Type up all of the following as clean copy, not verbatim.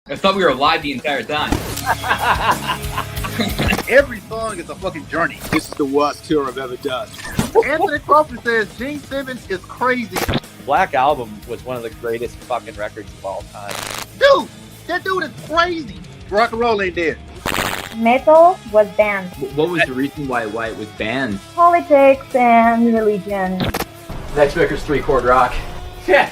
I thought we were live the entire time. Every song is a fucking journey. This is the worst tour I've ever done. Anthony Crawford says Gene Simmons is crazy. Black Album was one of the greatest fucking records of all time. Dude, that dude is crazy. Rock and roll ain't dead. Metal was banned. What was the reason why it was banned? Politics and religion. Next record's 3-chord rock. Yeah,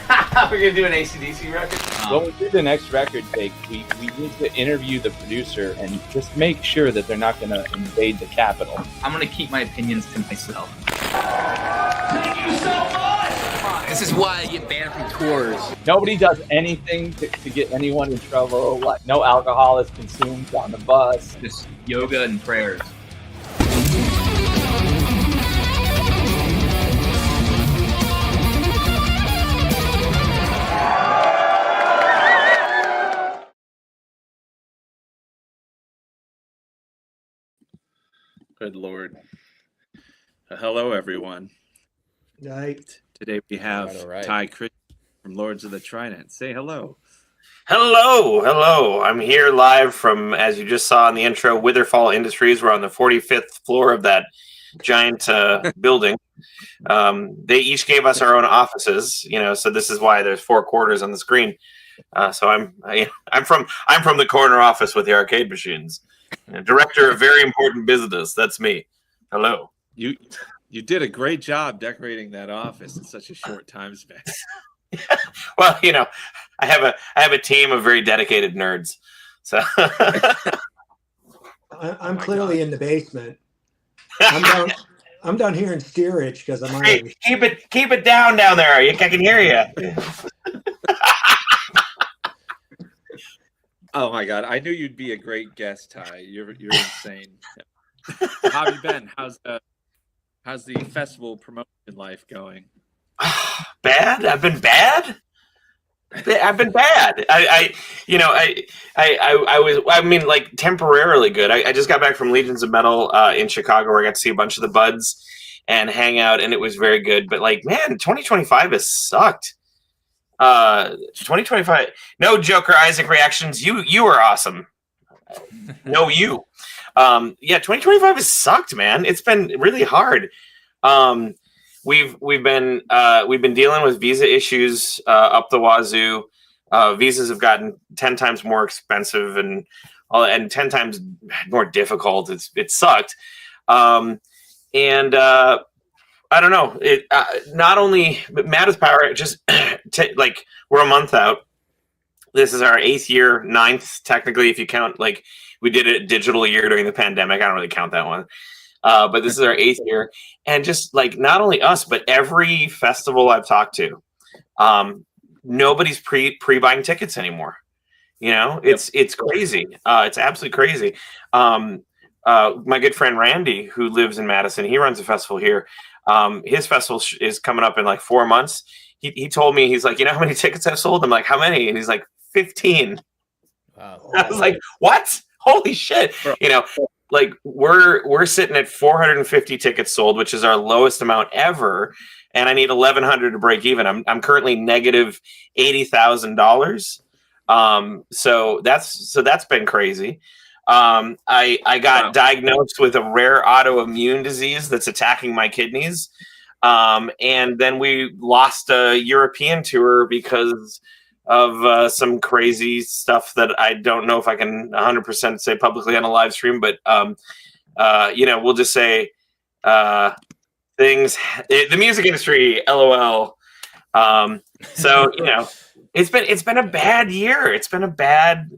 we're gonna do an AC/DC record. When we do the next record, Jake, we need to interview the producer and just make sure that they're not gonna invade the Capitol. I'm gonna keep my opinions to myself. Thank you so much! This is why I get banned from tours. Nobody does anything to get anyone in trouble. Like, no alcohol is consumed on the bus. Just yoga and prayers. Good Lord. Hello, everyone. Night. Today we have All right. Ty Chris from Lords of the Trident. Say hello. Hello. I'm here live from, as you just saw in the intro, Witherfall Industries. We're on the 45th floor of that giant building. They each gave us our own offices, so this is why there's 4 quarters on the screen. So I'm from the corner office with the arcade machines. Director of very important business. That's me. Hello. You did a great job decorating that office in such a short time span. Well, I have a team of very dedicated nerds. So I'm clearly in the basement. I'm down here in steerage because I'm on. Hey, keep it down there. I can hear you. Oh my God! I knew you'd be a great guest, Ty. You're insane. How have you been? How's the festival promotion life going? Bad. I've been bad. I temporarily good. I just got back from Legions of Metal in Chicago, where I got to see a bunch of the buds and hang out, and it was very good. But 2025 has sucked. 2025. No Joker Isaac reactions. You were awesome. No, you. 2025 has sucked, man. It's been really hard. We've been dealing with visa issues up the wazoo. Visas have gotten 10 times more expensive and 10 times more difficult. It sucked. I don't know. It not only Mad with Power. Just we're a month out. This is our 8th year, 9th technically, if you count. We did a digital year during the pandemic. I don't really count that one. But this is our 8th year, and just not only us, but every festival I've talked to, nobody's pre-buying tickets anymore. It's crazy. It's absolutely crazy. My good friend Randy, who lives in Madison, he runs a festival here. His festival is coming up in 4 months. He told me, he's like, how many tickets I've sold? I'm like, how many? And he's like, 15. Wow. I was like, what? Holy shit. We're sitting at 450 tickets sold, which is our lowest amount ever. And I need 1,100 to break even. I'm currently negative $80,000. So that's been crazy. I got diagnosed with a rare autoimmune disease that's attacking my kidneys. And then we lost a European tour because of some crazy stuff that I don't know if I can 100% say publicly on a live stream, but we'll just say things. The music industry, LOL. So it's been a bad year. It's been a bad,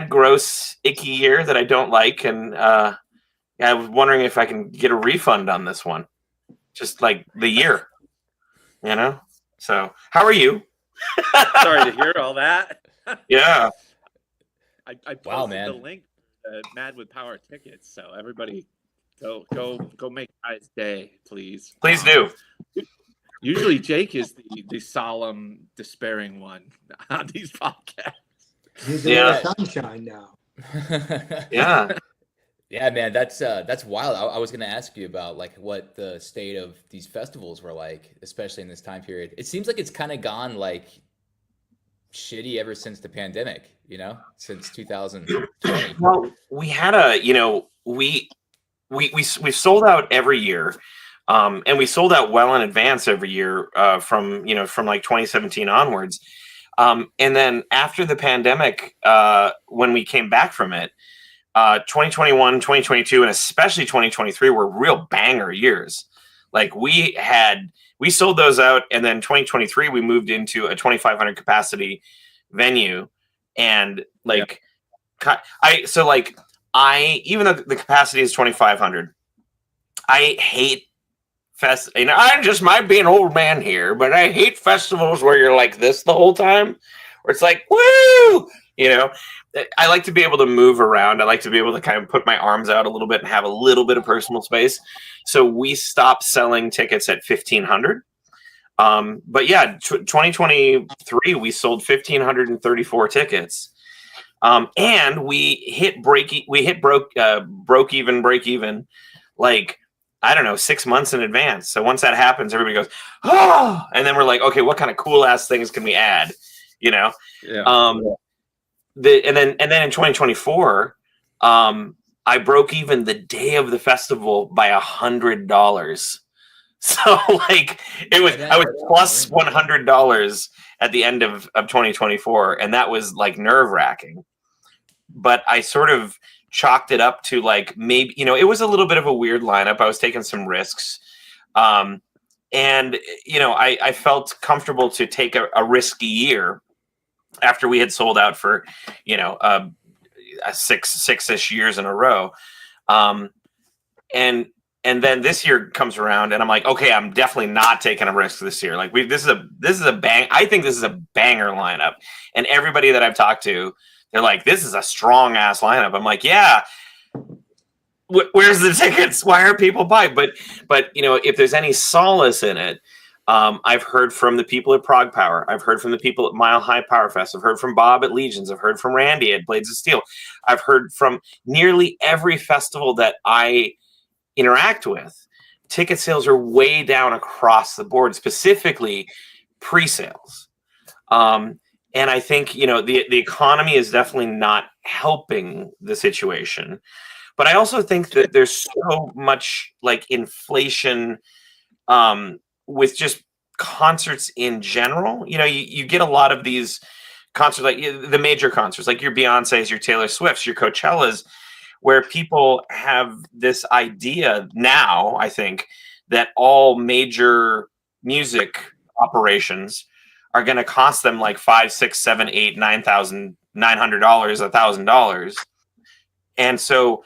gross, icky year that I don't like, and I was wondering if I can get a refund on this one, just the year. So how are you? Sorry to hear all that. Yeah. I posted the link to Mad with Power tickets, so everybody go make Ty's day, please. Please do. Usually Jake is the solemn, despairing one on these podcasts. He's in the sunshine now. Yeah. Yeah, man, that's wild. I was going to ask you about what the state of these festivals were like, especially in this time period. It seems like it's kind of gone shitty ever since the pandemic, since 2020. Well, we had we've sold out every year, and we sold out well in advance every year from like 2017 onwards. And then after the pandemic, when we came back from it, 2021, 2022, and especially 2023 were real banger years. Like we sold those out, and then 2023 we moved into a 2,500 capacity venue, and like even though the capacity is 2,500, I hate I just might be an old man here, but I hate festivals where you're like this the whole time, where it's like, woo, I like to be able to move around. I like to be able to kind of put my arms out a little bit and have a little bit of personal space. So we stopped selling tickets at 1,500. But yeah, 2023, we sold 1,534 tickets. And we hit break even, like, I don't know, 6 months in advance. So once that happens, everybody goes, oh, and then we're like, okay, what kind of cool ass things can we add? Yeah. And then in 2024, I broke even the day of the festival by $100. So like I was plus $100 at the end of 2024, and that was like nerve wracking. But I sort of chalked it up to like maybe it was a little bit of a weird lineup. I was taking some risks, and I felt comfortable to take a risky year after we had sold out for six-ish years in a row, and then this year comes around, and I'm like, okay, I'm definitely not taking a risk this year. Like this is a bang. I think this is a banger lineup, and everybody that I've talked to, they're like, this is a strong ass lineup. I'm like, yeah. Where's the tickets? Why aren't people buying? But if there's any solace in it, I've heard from the people at Prague Power. I've heard from the people at Mile High Power Fest. I've heard from Bob at Legions. I've heard from Randy at Blades of Steel. I've heard from nearly every festival that I interact with. Ticket sales are way down across the board, specifically pre-sales. And I think, the economy is definitely not helping the situation. But I also think that there's so much like inflation with just concerts in general. You get a lot of these concerts, like the major concerts, like your Beyoncé's, your Taylor Swift's, your Coachell's, where people have this idea now, I think, that all major music operations are going to cost them like $5,000, $6,000, $7,000, $8,000, $900, $1,000. And so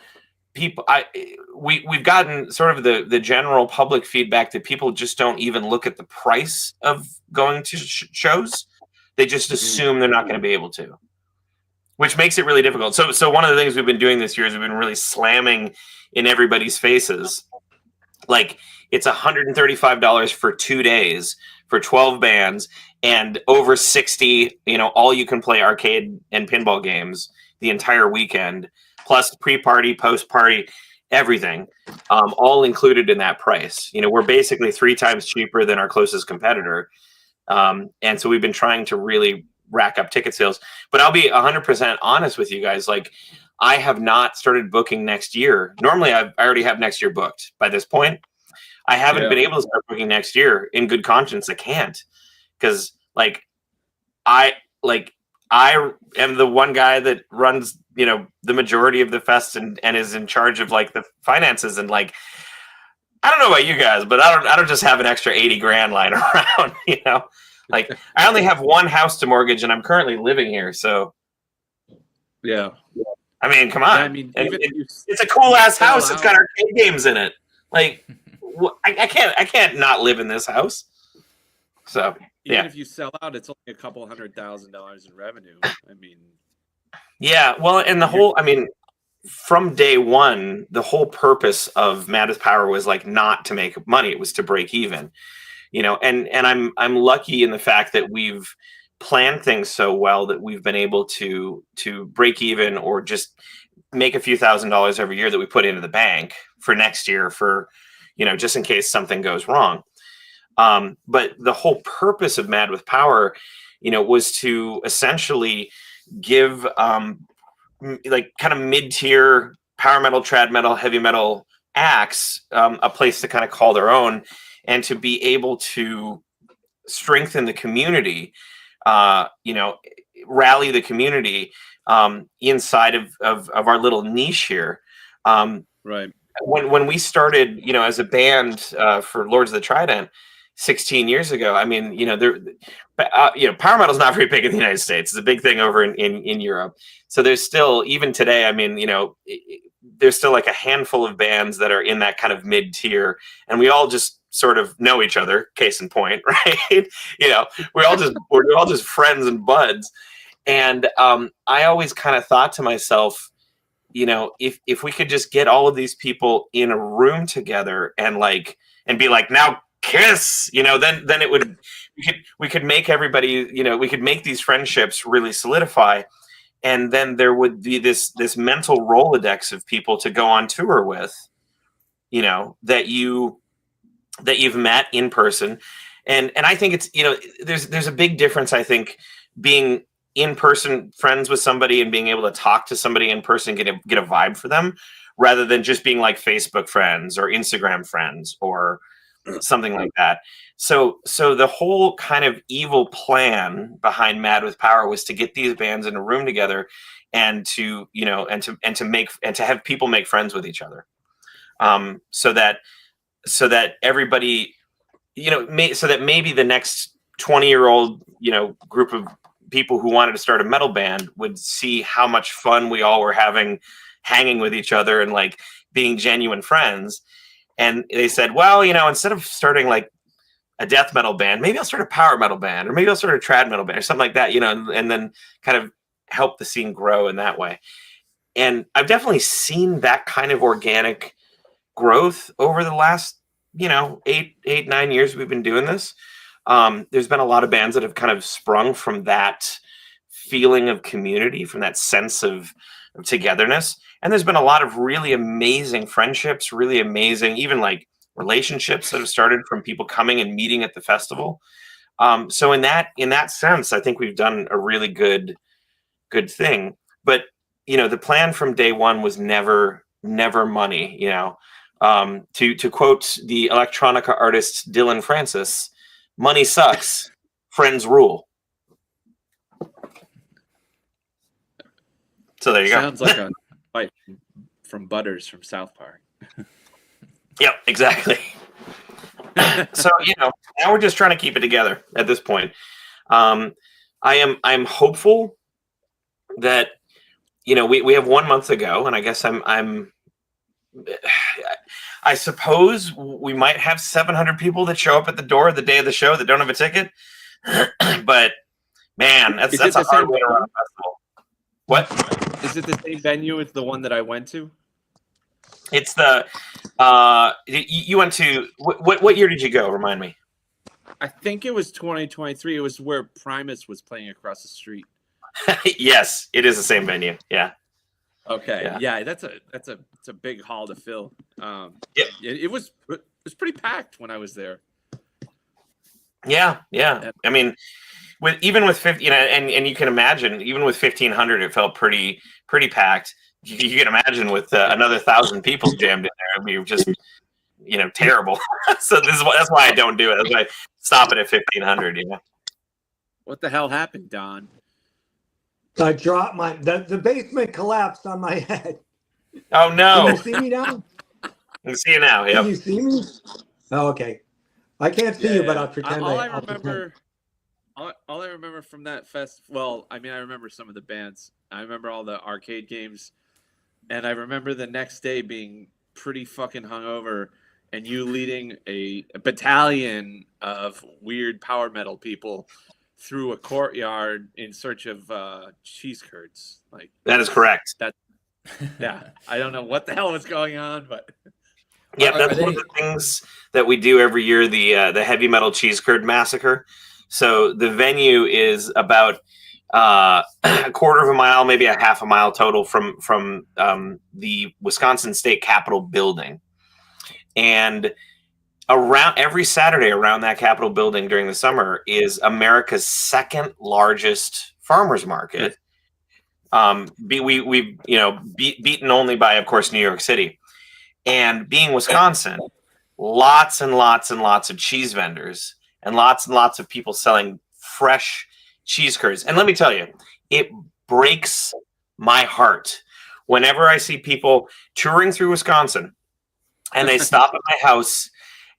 we've gotten sort of the general public feedback that people just don't even look at the price of going to shows. They just assume they're not going to be able to, which makes it really difficult. So one of the things we've been doing this year is we've been really slamming in everybody's faces. Like, it's $135 for 2 days for 12 bands and over 60, all you can play arcade and pinball games the entire weekend, plus pre-party, post-party, everything, all included in that price. We're basically 3 times cheaper than our closest competitor. And so we've been trying to really rack up ticket sales. But I'll be 100% honest with you guys. Like, I have not started booking next year. Normally, I already have next year booked by this point. I haven't been able to start booking next year in good conscience. I can't, because I am the one guy that runs, the majority of the fest and is in charge of like the finances, and like, I don't know about you guys, but I don't just have an extra 80 grand lying around, Like, I only have one house to mortgage, and I'm currently living here, so Yeah. I mean, come on. I mean, it's a cool ass house. It's got arcade games in it. Like, I can't not live in this house. So even if you sell out, it's only a couple $100,000 in revenue. I mean, yeah. Well, and from day one, the whole purpose of Mad with Power was like not to make money; it was to break even. And I'm lucky in the fact that we've planned things so well that we've been able to break even or just make a few $1,000s every year that we put into the bank for next year for, just in case something goes wrong. But the whole purpose of Mad with Power was to essentially give like kind of mid-tier power metal, trad metal, heavy metal acts a place to kind of call their own, and to be able to strengthen the community, rally the community inside of our little niche here. Right. When we started, as a band for Lords of the Trident 16 years ago, I mean, power metal is not very big in the United States. It's a big thing over in Europe. So there's still, even today, I mean, there's still like a handful of bands that are in that kind of mid-tier, and we all just sort of know each other, case in point, right? we're all just friends and buds. And I always kind of thought to myself, if we could just get all of these people in a room together and be like, now kiss, then it would, we could make everybody, we could make these friendships really solidify. And then there would be this mental Rolodex of people to go on tour with, that you've met in person. And I think it's, there's a big difference, I think, being in person friends with somebody and being able to talk to somebody in person, get a vibe for them, rather than just being like Facebook friends or Instagram friends or something like that. So the whole kind of evil plan behind Mad with Power was to get these bands in a room together and to have people make friends with each other. So that everybody, so that maybe the next 20-year-old, group of people who wanted to start a metal band would see how much fun we all were having, hanging with each other and like being genuine friends. And they said, well, instead of starting like a death metal band, maybe I'll start a power metal band, or maybe I'll start a trad metal band or something like that, and then kind of help the scene grow in that way. And I've definitely seen that kind of organic growth over the last, 8-9 years we've been doing this. There's been a lot of bands that have kind of sprung from that feeling of community, from that sense of togetherness. And there's been a lot of really amazing friendships, really amazing, even like relationships that have started from people coming and meeting at the festival. So in that sense, I think we've done a really good thing. But, the plan from day one was never money, to quote the electronica artist Dylan Francis, money sucks, friends rule. So there you go. Sounds like a fight from Butters from South Park. Yep, exactly. So, now we're just trying to keep it together at this point. I'm hopeful that, we have 1 month to go, and I guess I suppose we might have 700 people that show up at the door the day of the show that don't have a ticket. But man, that's a hard way to run a festival. What? Is it the same venue as the one that I went to? It's the you went to what year did you go? Remind me. I think it was 2023. It was where Primus was playing across the street. Yes, it is the same venue. Yeah. Okay. Yeah, that's a big hall to fill. Yep. It was pretty packed when I was there. Yeah. I mean, even with 50, and you can imagine, even with 1,500, it felt pretty packed. You can imagine with another 1,000 people jammed in there, it'd be just, terrible. So that's why I don't do it. That's why I stop it at 1,500. What the hell happened, Don? I dropped the basement collapsed on my head. Oh no! Can you see me now? I can see you now. Yep. Can you see me? Oh, okay. I can't see you, but I'll pretend. All I remember from that fest. Well, I mean, I remember some of the bands. I remember all the arcade games, and I remember the next day being pretty fucking hungover, and you leading a battalion of weird power metal people through a courtyard in search of cheese curds. Like that is correct. Yeah, I don't know what the hell was going on, but yeah, that's one of the things that we do every year. The heavy metal cheese curd massacre. So the venue is about a quarter of a mile, maybe a half a mile total from the Wisconsin State Capitol building, and around every Saturday around that Capitol building during the summer is America's second largest farmers market. We've beaten only by, of course, New York City, and being Wisconsin, lots and lots and lots of cheese vendors and lots of people selling fresh cheese curds. And let me tell you, it breaks my heart whenever I see people touring through Wisconsin and they stop at my house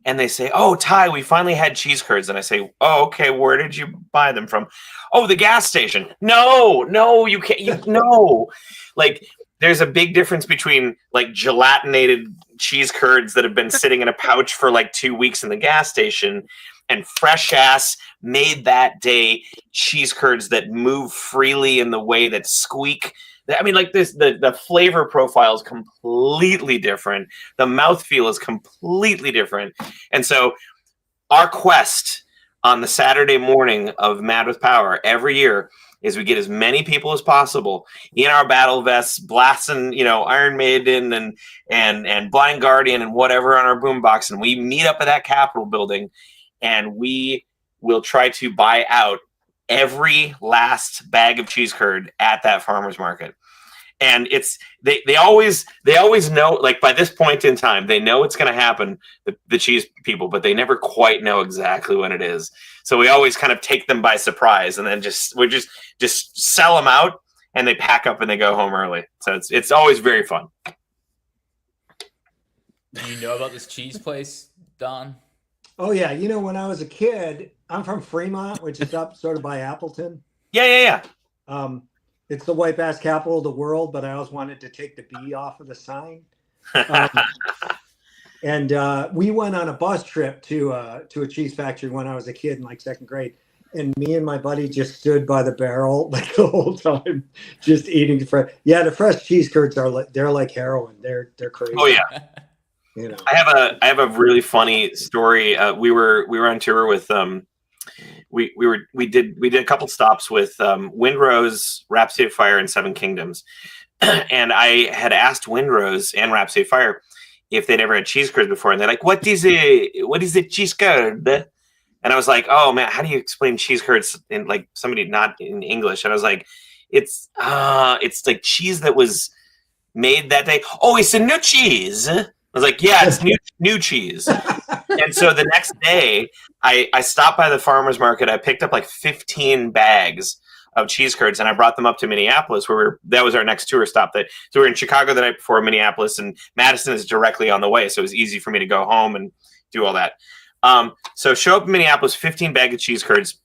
and they say, "Oh, Ty, we finally had cheese curds." And I say, "Oh, okay, where did you buy them from?" "Oh, the gas station." No, you can't. No. Like, there's a big difference between like gelatinated cheese curds that have been sitting in a pouch for like 2 weeks in the gas station and fresh ass made that day cheese curds that move freely in the way that squeak. I mean, like this, the flavor profile is completely different. The mouthfeel is completely different. And so our quest on the Saturday morning of Mad with Power every year is we get as many people as possible in our battle vests, blasting, Iron Maiden and Blind Guardian and whatever on our boombox. And we meet up at that Capitol building and we will try to buy out every last bag of cheese curd at that farmer's market. And it's they always know, like, by this point in time, they know it's going to happen, the cheese people, but they never quite know exactly when it is. So we always kind of take them by surprise, and then we just sell them out, and they pack up and they go home early. So it's always very fun. Do you know about this cheese place, Don? Oh yeah, when I was a kid, I'm from Fremont, which is up sort of by Appleton. Yeah. It's the white bass capital of the world, but I always wanted to take the B off of the sign. And we went on a bus trip to a cheese factory when I was a kid in like second grade. And me and my buddy just stood by the barrel like the whole time, just eating the fresh. Yeah, the fresh cheese curds they're like heroin. They're crazy. Oh yeah. I have a really funny story. We were on tour with we did a couple stops with Windrose, Rhapsody of Fire, and Seven Kingdoms, and I had asked Windrose and Rhapsody of Fire if they'd ever had cheese curds before, and they're like, "What is a cheese curd?" And I was like, "Oh man, how do you explain cheese curds in like somebody not in English?" And I was like, "It's like cheese that was made that day." "Oh, it's a new cheese." I was like, "Yeah, it's new cheese." And so the next day, I stopped by the farmer's market. I picked up like 15 bags of cheese curds, and I brought them up to Minneapolis, where that was our next tour stop. So we were in Chicago the night before, Minneapolis, and Madison is directly on the way, so it was easy for me to go home and do all that. So show up in Minneapolis, 15 bags of cheese curds,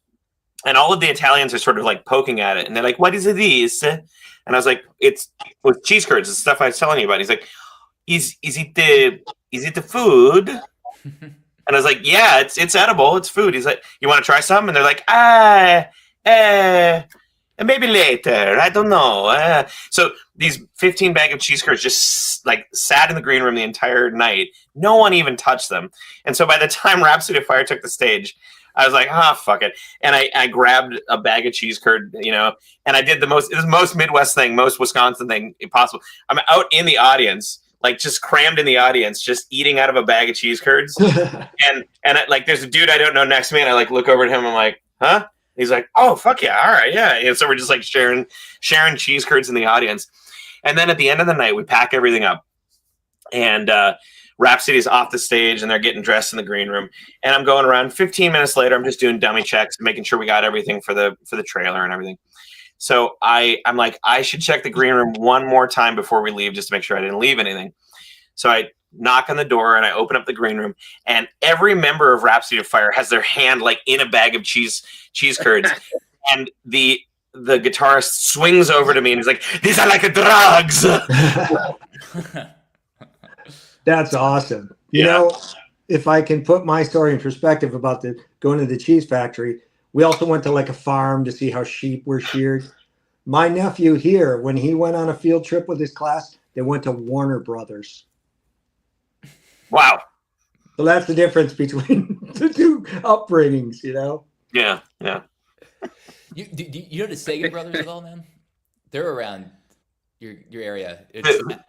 and all of the Italians are sort of like poking at it, and they're like, "What is this?" And I was like, "It's with cheese curds, it's stuff I was telling you about." He's like, Is it the food?" And I was like, "Yeah, it's edible. It's food." He's like, "You want to try some?" And they're like, maybe later. I don't know. So these 15 bag of cheese curds just like sat in the green room the entire night. No one even touched them. And so by the time Rhapsody of Fire took the stage, I was like, fuck it. And I grabbed a bag of cheese curd, and I did the most Midwest thing, most Wisconsin thing possible. I'm out in the audience, like just crammed in the audience, just eating out of a bag of cheese curds. and like, there's a dude I don't know next to me, and I like look over at him. I'm like, "Huh?" He's like, "Oh, fuck yeah. All right. Yeah." And so we're just like sharing cheese curds in the audience. And then at the end of the night, we pack everything up, and Rhapsody's off the stage, and they're getting dressed in the green room. And I'm going around. 15 minutes later, I'm just doing dummy checks, making sure we got everything for the trailer and everything. So I'm like, I should check the green room one more time before we leave, just to make sure I didn't leave anything. So I knock on the door and I open up the green room, and every member of Rhapsody of Fire has their hand like in a bag of cheese curds. And the guitarist swings over to me and he's like, "These are like drugs." That's awesome. You know, if I can put my story in perspective about going to the cheese factory, we also went to like a farm to see how sheep were sheared. My nephew here, when he went on a field trip with his class, they went to Warner Brothers. Wow. So that's the difference between the two upbringings, Yeah. You know the Sagan brothers at all, man? They're around your area.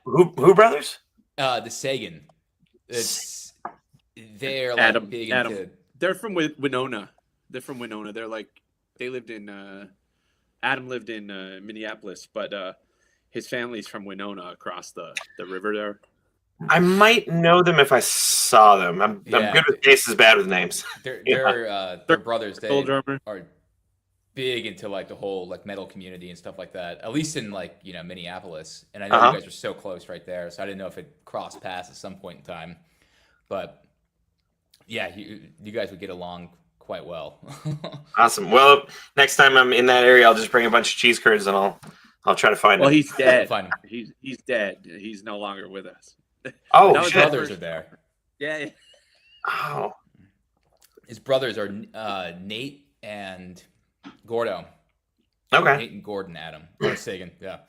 Who brothers? The Sagan. They're like Adam, big Adam. into. They're from Winona. They're from Winona. They lived in Adam lived in Minneapolis, but his family's from Winona across the river there. I might know them if I saw them. I'm good with faces, bad with names. They're brothers. They Old drummer. are big into like the whole like metal community and stuff like that. At least in like Minneapolis. And I know you guys are so close right there, so I didn't know if it crossed paths at some point in time. But yeah, you guys would get along quite well. Awesome. Well, next time I'm in that area, I'll just bring a bunch of cheese curds and I'll try to find him. Well, he's dead. Find him. He's dead. He's no longer with us. Oh, his shit. brothers are there. Yeah. Oh. His brothers are Nate and Gordo. Okay. Nate and Gordon Adam. Or Sagan, yeah.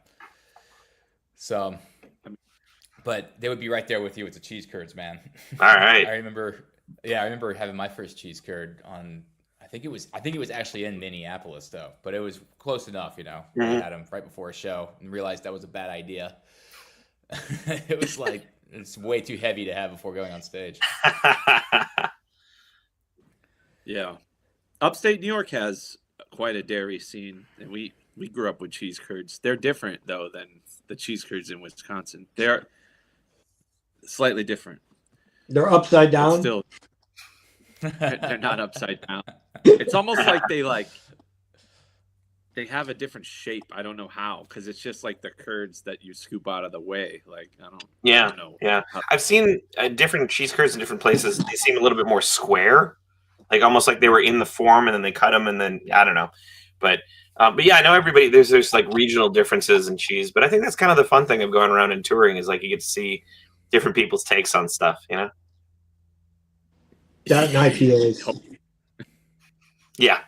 So, but they would be right there with you with the cheese curds, man. All right. I remember having my first cheese curd on. I think it was actually in Minneapolis though, but it was close enough, I had them right before a show and realized that was a bad idea. It was like it's way too heavy to have before going on stage. Yeah. Upstate New York has quite a dairy scene, and we grew up with cheese curds. They're different though than the cheese curds in Wisconsin. They're slightly different. They're upside down. But still, they're not upside down. It's almost like they have a different shape. I don't know how, because it's just like the curds that you scoop out of the whey. Like I don't know. Yeah. I've seen different cheese curds in different places. They seem a little bit more square, like almost like they were in the form and then they cut them and then I don't know, but yeah, I know everybody. There's like regional differences in cheese, but I think that's kind of the fun thing of going around and touring is like you get to see different people's takes on stuff. That and IPAs. Yeah.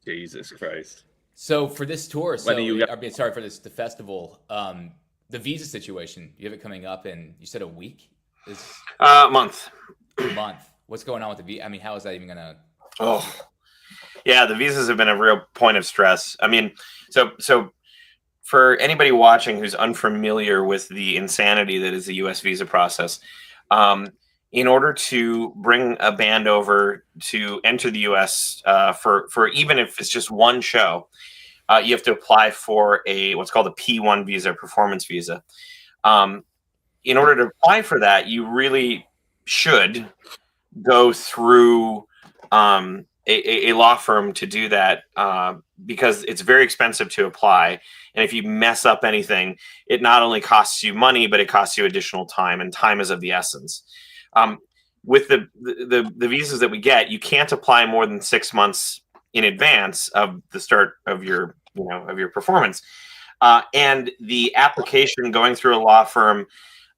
Jesus Christ. So for this tour, for the festival, the visa situation, you have it coming up in, you said a week? Month. A month. What's going on with the visa? I mean, how is that even gonna? Oh, yeah. The visas have been a real point of stress. I mean, so for anybody watching who's unfamiliar with the insanity that is the U.S. visa process, in order to bring a band over to enter the U.S. For even if it's just one show, you have to apply for what's called a P1 visa, performance visa. In order to apply for that, you really should go through a law firm to do that because it's very expensive to apply. And if you mess up anything, it not only costs you money, but it costs you additional time, and time is of the essence. With the visas that we get, you can't apply more than 6 months in advance of the start of your performance. And the application going through a law firm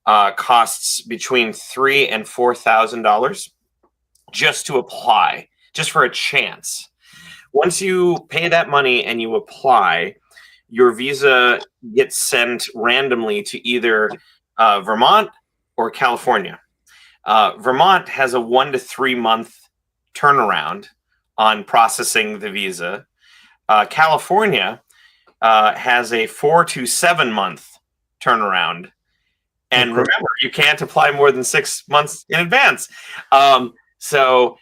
costs between $3,000 and $4,000 just to apply, just for a chance. Once you pay that money and you apply, your visa gets sent randomly to either Vermont or California. Vermont has a 1 to 3 month turnaround on processing the visa. California has a 4 to 7 month turnaround. And remember, you can't apply more than 6 months in advance. So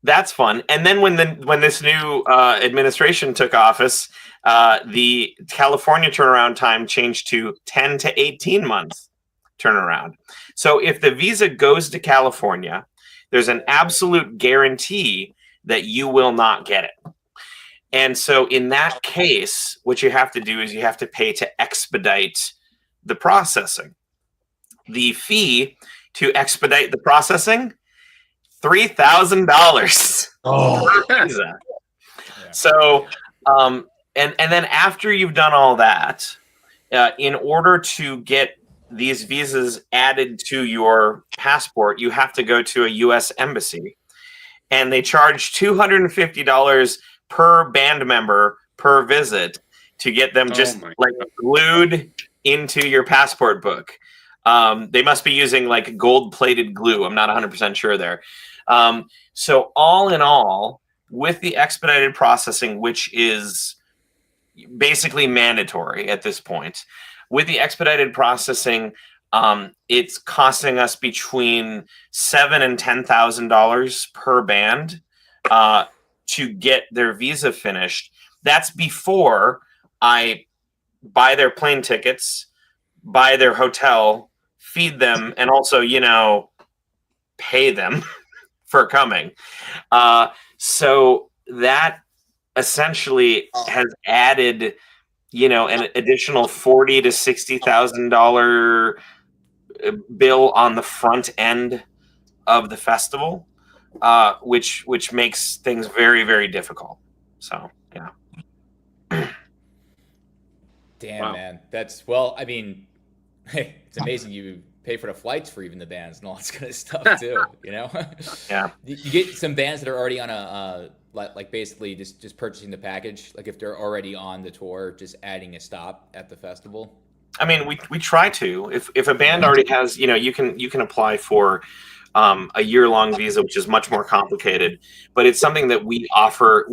that's fun. And then when this new administration took office, the California turnaround time changed to 10 to 18 months turnaround. So if the visa goes to California, there's an absolute guarantee that you will not get it. And so in that case, what you have to do is you have to pay to expedite the processing. The fee to expedite the processing, $3,000. Oh. Visa. So, and then after you've done all that, in order to get these visas added to your passport, you have to go to a U.S. embassy, and they charge $250 per band member per visit to get them just like glued into your passport book. They must be using like gold-plated glue. I'm not 100% sure there. So all in all, with the expedited processing, which is basically mandatory at this point, with the expedited processing, it's costing us between $7,000 and $10,000 per band to get their visa finished. That's before I buy their plane tickets, buy their hotel, feed them, and also, pay them for coming. So that essentially has added, an additional $40,000 to $60,000 bill on the front end of the festival, which makes things very, very difficult. So yeah. Damn, Wow. man. It's amazing you pay for the flights for even the bands and all this kind of stuff too, Yeah. You get some bands that are already on a like basically just purchasing the package, like if they're already on the tour, just adding a stop at the festival. I mean, we try to. If a band already has, you can apply for a year-long visa, which is much more complicated, but it's something that we offer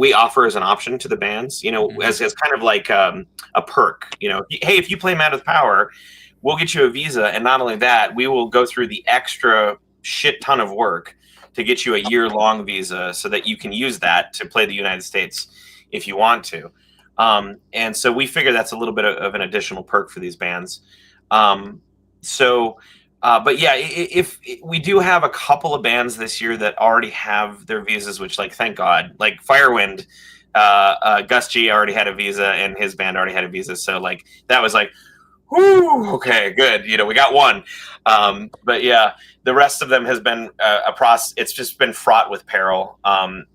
as an option to the bands, as kind of like a perk. Hey, if you play Mad with Power, we'll get you a visa, and not only that, we will go through the extra shit ton of work to get you a year-long visa so that you can use that to play the United States if you want to. And so we figure that's a little bit of an additional perk for these bands. But yeah, if we do have a couple of bands this year that already have their visas, which, like, thank God, like Firewind, Gus G already had a visa and his band already had a visa. So like, that was like, whoo, okay, good. We got one. But yeah, the rest of them has been a process. It's just been fraught with peril.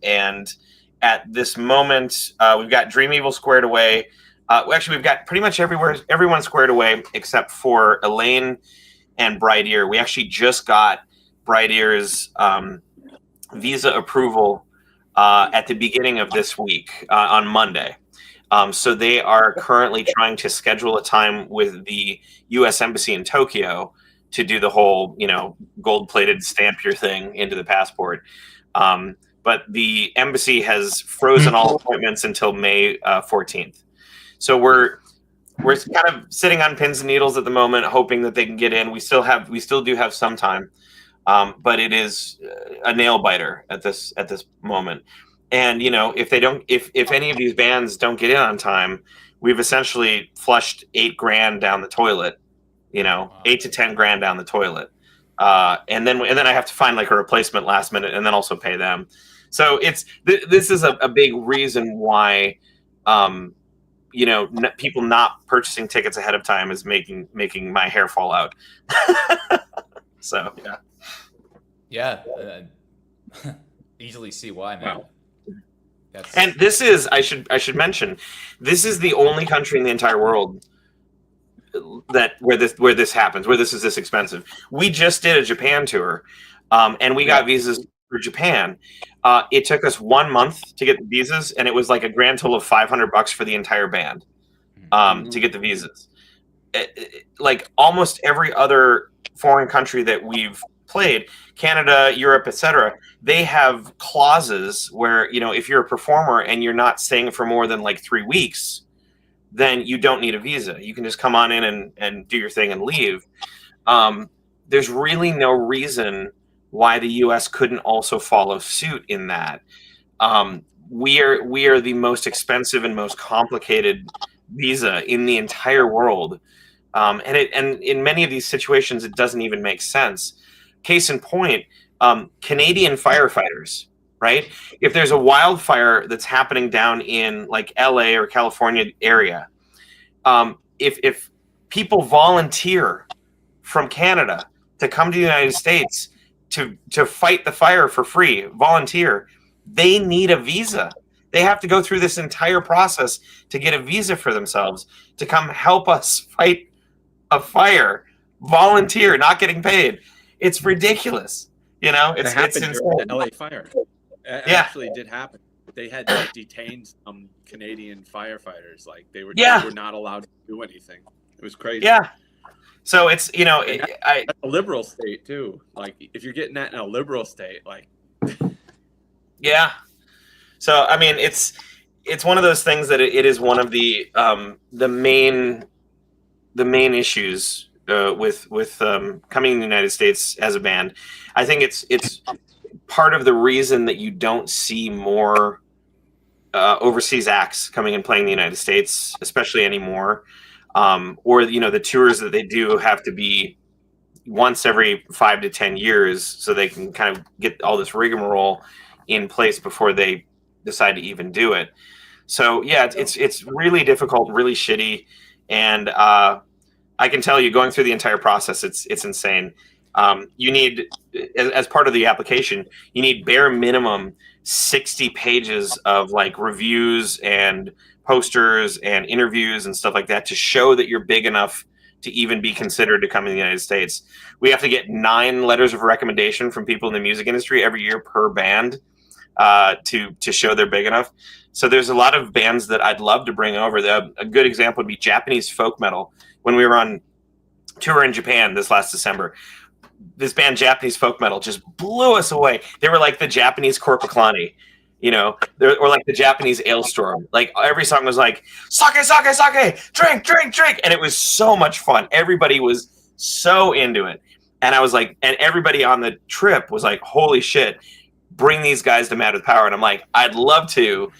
And at this moment, we've got Dream Evil squared away. We've got pretty much everyone squared away except for Elaine and Bright Ear. We actually just got Bright Ear's visa approval at the beginning of this week on Monday. So they are currently trying to schedule a time with the U.S. Embassy in Tokyo to do the whole, gold-plated stamp your thing into the passport. But the embassy has frozen all appointments until May 14th. So we're kind of sitting on pins and needles at the moment, hoping that they can get in. We still do have some time, but it is a nail biter at this moment. And if any of these bands don't get in on time, we've essentially flushed $8,000 down the toilet. $8,000 to $10,000 down the toilet, and then I have to find like a replacement last minute, and then also pay them. So this is a big reason why people not purchasing tickets ahead of time is making my hair fall out. So yeah, easily see why, man. Wow. And this is, I should mention, this is the only country in the entire world where this happens, where this is this expensive. We just did a Japan tour, and we got visas for Japan. It took us 1 month to get the visas, and it was like a grand total of $500 for the entire band to get the visas. Like almost every other foreign country that we've played, Canada, Europe, etc., they have clauses where, if you're a performer and you're not staying for more than like 3 weeks, then you don't need a visa. You can just come on in and do your thing and leave. There's really no reason why the U.S. couldn't also follow suit in that. We are the most expensive and most complicated visa in the entire world. And in many of these situations, it doesn't even make sense. Case in point, Canadian firefighters, right? If there's a wildfire that's happening down in like LA or California area, if people volunteer from Canada to come to the United States to fight the fire for free, volunteer, they need a visa. They have to go through this entire process to get a visa for themselves to come help us fight a fire, volunteer, not getting paid. It's ridiculous. It's happened insane. during the LA fire. It actually did happen. They had detained some Canadian firefighters. Like they were not allowed to do anything. It was crazy. Yeah. So it's That's a liberal state too. Like if you're getting that in a liberal state, like yeah. So I mean, it's one of those things that it is one of the main issues with coming in the United States as a band. I think it's part of the reason that you don't see more overseas acts coming and playing the United States, especially anymore. Or the tours that they do have to be once every 5 to 10 years, so they can kind of get all this rigmarole in place before they decide to even do it. So yeah, it's really difficult, really shitty, and I can tell you, going through the entire process, it's insane. You need, as part of the application, you need bare minimum 60 pages of like reviews and posters and interviews and stuff like that to show that you're big enough to even be considered to come in the United States. We have to get 9 letters of recommendation from people in the music industry every year per band to show they're big enough. So there's a lot of bands that I'd love to bring over. A good example would be Japanese folk metal. When we were on tour in Japan this last December, this band Japanese folk metal just blew us away. They were like the Japanese Korpiklani, or like the Japanese Ailstorm. Like every song was like sake, sake, sake, drink, drink, drink, and it was so much fun. Everybody was so into it, and I was like, and everybody on the trip was like, "Holy shit, bring these guys to Mad with Power!" And I'm like, I'd love to,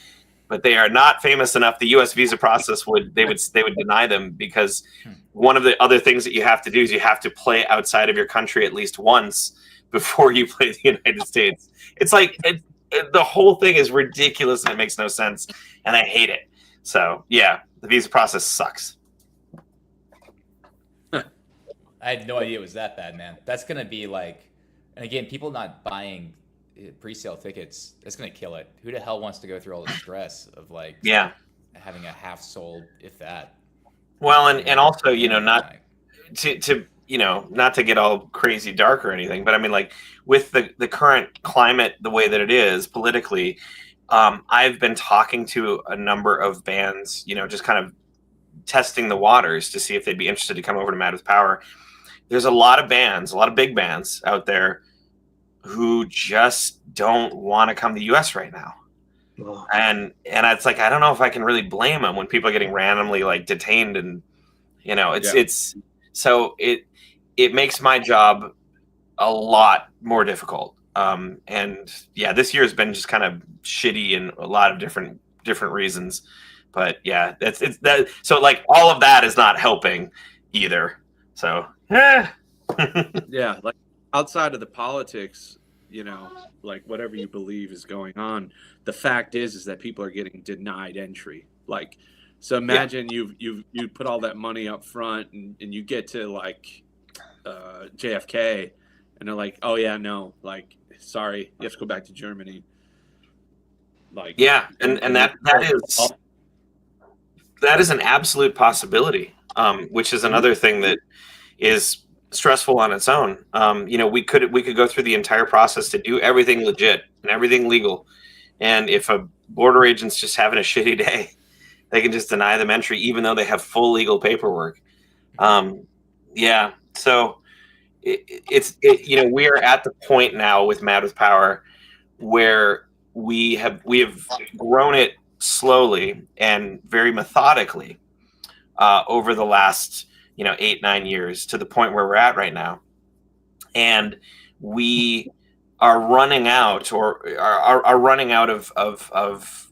but they are not famous enough. The U.S. visa process would deny them, because one of the other things that you have to do is you have to play outside of your country at least once before you play the United States. It's like the whole thing is ridiculous and it makes no sense, and I hate it. So yeah, the visa process sucks. I had no idea it was that bad, man. That's gonna be like, and again, people not buying pre-sale tickets, that's gonna kill it. Who the hell wants to go through all the stress of like having a half sold, if that? Well, and also, not to not to get all crazy dark or anything, but I mean, like, with the current climate the way that it is politically, I've been talking to a number of bands, just kind of testing the waters to see if they'd be interested to come over to Mad with Power. There's a lot of bands, a lot of big bands out there who just don't want to come to the US right now. Oh. And it's like, I don't know if I can really blame them when people are getting randomly like detained, and it's so it makes my job a lot more difficult. And yeah, this year has been just kind of shitty in a lot of different reasons. But yeah, it's that. So like all of that is not helping either. So yeah, like outside of the politics, like whatever you believe is going on, the fact is that people are getting denied entry. Like, so imagine you put all that money up front and you get to like JFK and they're like, oh yeah, no, like, sorry, you have to go back to Germany. Like, yeah, and that is an absolute possibility, which is another thing that is stressful on its own. We could go through the entire process to do everything legit and everything legal, and if a border agent's just having a shitty day, they can just deny them entry even though they have full legal paperwork. So we are at the point now with Mad with Power where we have grown it slowly and very methodically over the last 8-9 years to the point where we're at right now, and we are running out of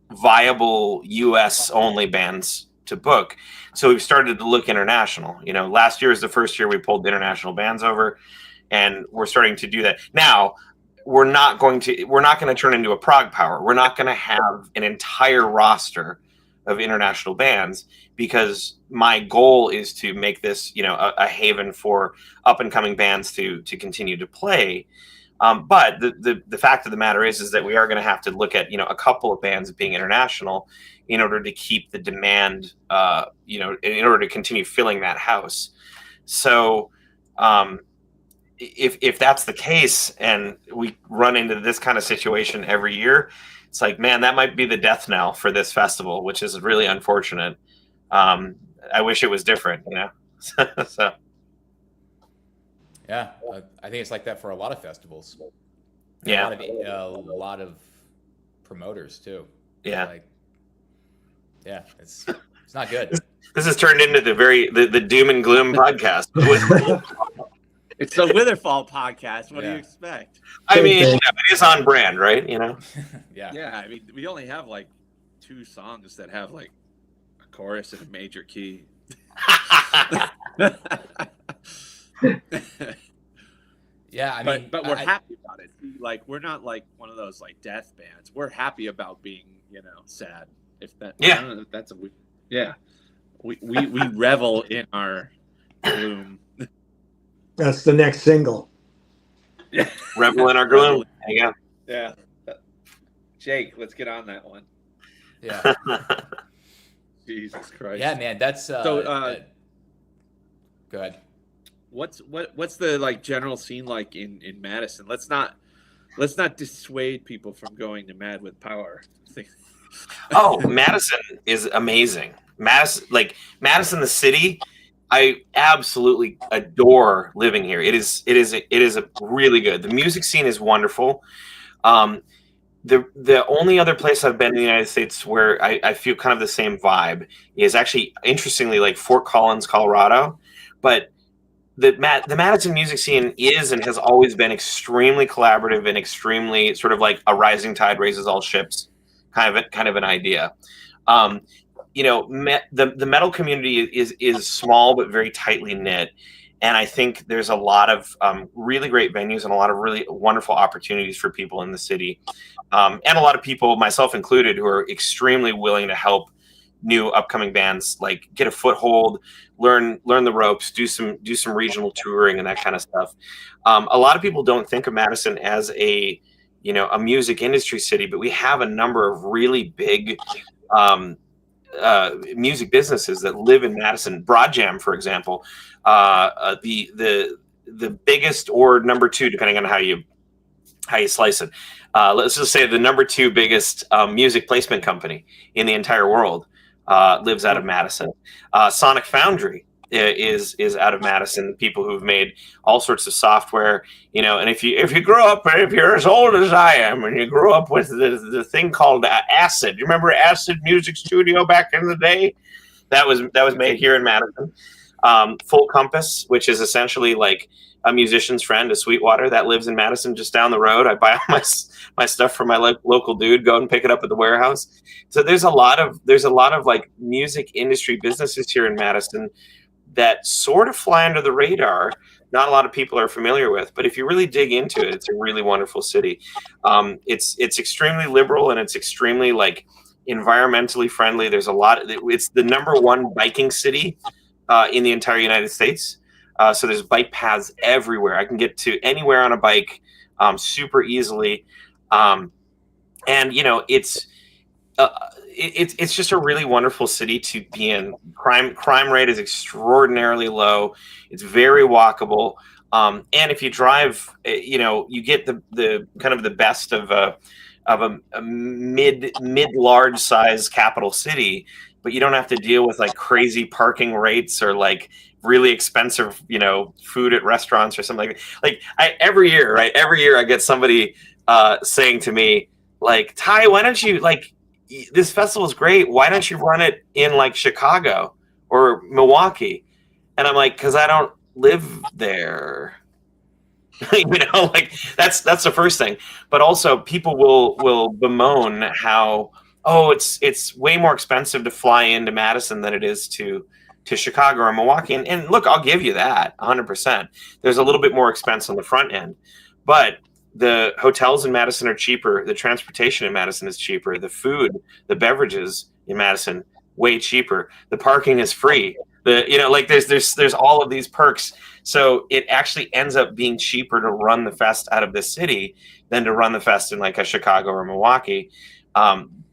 viable US only bands to book. So we've started to look international. Last year is the first year we pulled the international bands over, and we're starting to do that. Now, we're not going to turn into a Prague Power. We're not going to have an entire roster of international bands, because my goal is to make this, a haven for up and coming bands to continue to play. But the fact of the matter is that we are going to have to look at, a couple of bands being international in order to keep the demand, in order to continue filling that house. So, if that's the case and we run into this kind of situation every year, it's like, man, that might be the death knell for this festival, which is really unfortunate. I wish it was different, so. Yeah, I think it's like that for a lot of festivals. Yeah, a lot of promoters too. Yeah, it's It's not good. This has turned into the doom and gloom podcast. It's the Witherfall podcast. What do Yeah. you expect? I mean, it is on brand, right? You know. Yeah. Yeah, I mean, we only have like 2 songs that have like a chorus in a major key. Yeah, I mean, but we're happy about it. Like, we're not like one of those like death bands. We're happy about being, sad. If that, Yeah. I don't know if that's we revel in our gloom. That's the next single. Revel in our gloom. There you Yeah. Jake, let's get on that one. yeah, Jesus Christ. yeah, man. That's So, go ahead. What's the like general scene like in Madison? Let's not dissuade people from going to Mad with Power. Oh, Madison is amazing. Madison, the city. I absolutely adore living here. It is a really good. The music scene is wonderful. The only other place I've been in the United States where I feel kind of the same vibe is actually, interestingly, like Fort Collins, Colorado. But the Madison music scene is and has always been extremely collaborative and extremely sort of like a rising tide raises all ships kind of an idea. The metal community is small but very tightly knit, and I think there's a lot of really great venues and a lot of really wonderful opportunities for people in the city, and a lot of people, myself included, who are extremely willing to help new upcoming bands like get a foothold, learn the ropes, do some regional touring and that kind of stuff. A lot of people don't think of Madison as a music industry city, but we have a number of really big music businesses that live in Madison. Broad Jam, for example, the biggest or number 2, depending on how you slice it. Let's just say the number 2 biggest music placement company in the entire world lives out of Madison. Sonic Foundry is out of Madison. People who've made all sorts of software, and if you grow up, if you're as old as I am, and you grew up with the thing called Acid, you remember Acid Music Studio back in the day? That was made here in Madison. Full Compass, which is essentially like a musician's friend, a Sweetwater that lives in Madison, just down the road. I buy all my stuff from my local dude, go and pick it up at the warehouse. So there's a lot of like music industry businesses here in Madison that sort of fly under the radar. Not a lot of people are familiar with, but if you really dig into it, it's a really wonderful city. It's extremely liberal and it's extremely like environmentally friendly. There's a lot. It's the number 1 biking city in the entire United States. So there's bike paths everywhere. I can get to anywhere on a bike super easily, and it's just a really wonderful city to be in. Crime rate is extraordinarily low. It's very walkable, and if you drive, you get the kind of the best of a mid large size capital city, but you don't have to deal with like crazy parking rates or like really expensive, food at restaurants or something like that. Like every year I get somebody saying to me like, Ty, why don't you this festival is great. Why don't you run it in like Chicago or Milwaukee? And I'm like, because I don't live there. That's the first thing. But also people will bemoan how, it's way more expensive to fly into Madison than it is to Chicago or Milwaukee. And look, I'll give you that 100%. There's a little bit more expense on the front end, but the hotels in Madison are cheaper. The transportation in Madison is cheaper. The food, the beverages in Madison, way cheaper. The parking is free. There's all of these perks. So it actually ends up being cheaper to run the fest out of the city than to run the fest in like a Chicago or Milwaukee.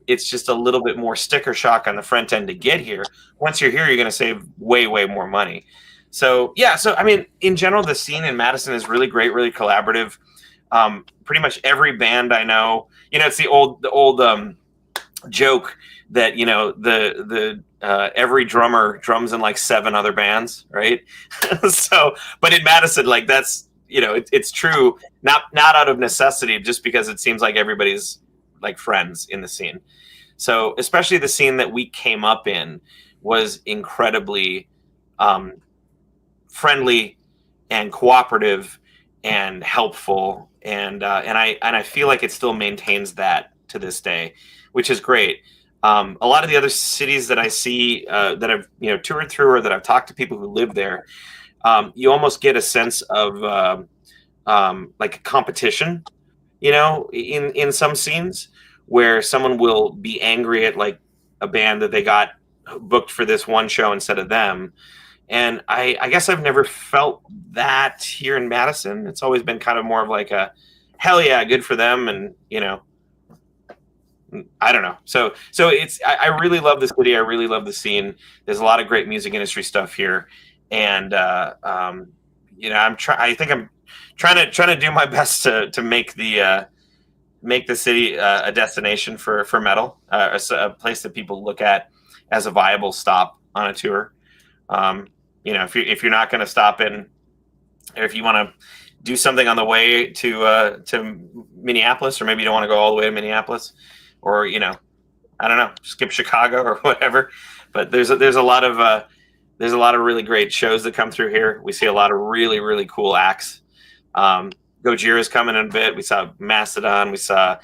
It's just a little bit more sticker shock on the front end to get here. Once you're here, you're going to save way, way more money. So, yeah. So, I mean, in general, the scene in Madison is really great, really collaborative. Pretty much every band I know, it's the old joke that, every drummer drums in like 7 other bands, right? So, but in Madison, like that's, it's true, not out of necessity, just because it seems like everybody's like friends in the scene. So especially the scene that we came up in, was incredibly friendly and cooperative and helpful, and I feel like it still maintains that to this day, which is great. A lot of the other cities that I see that I've toured through, or that I've talked to people who live there, you almost get a sense of like a competition, in some scenes, where someone will be angry at like a band that they got booked for this one show instead of them. And I guess I've never felt that here in Madison. It's always been kind of more of like a, hell yeah, good for them. And, I don't know. So I really love this city. I really love the scene. There's a lot of great music industry stuff here. And, I think I'm trying to do my best to make the city a destination for metal, a place that people look at as a viable stop on a tour. If you're not going to stop in, or if you want to do something on the way to Minneapolis, or maybe you don't want to go all the way to Minneapolis, or I don't know, skip Chicago or whatever. But there's a lot of really great shows that come through here. We see a lot of really, really cool acts. Gojira's coming in a bit. We saw Mastodon. We saw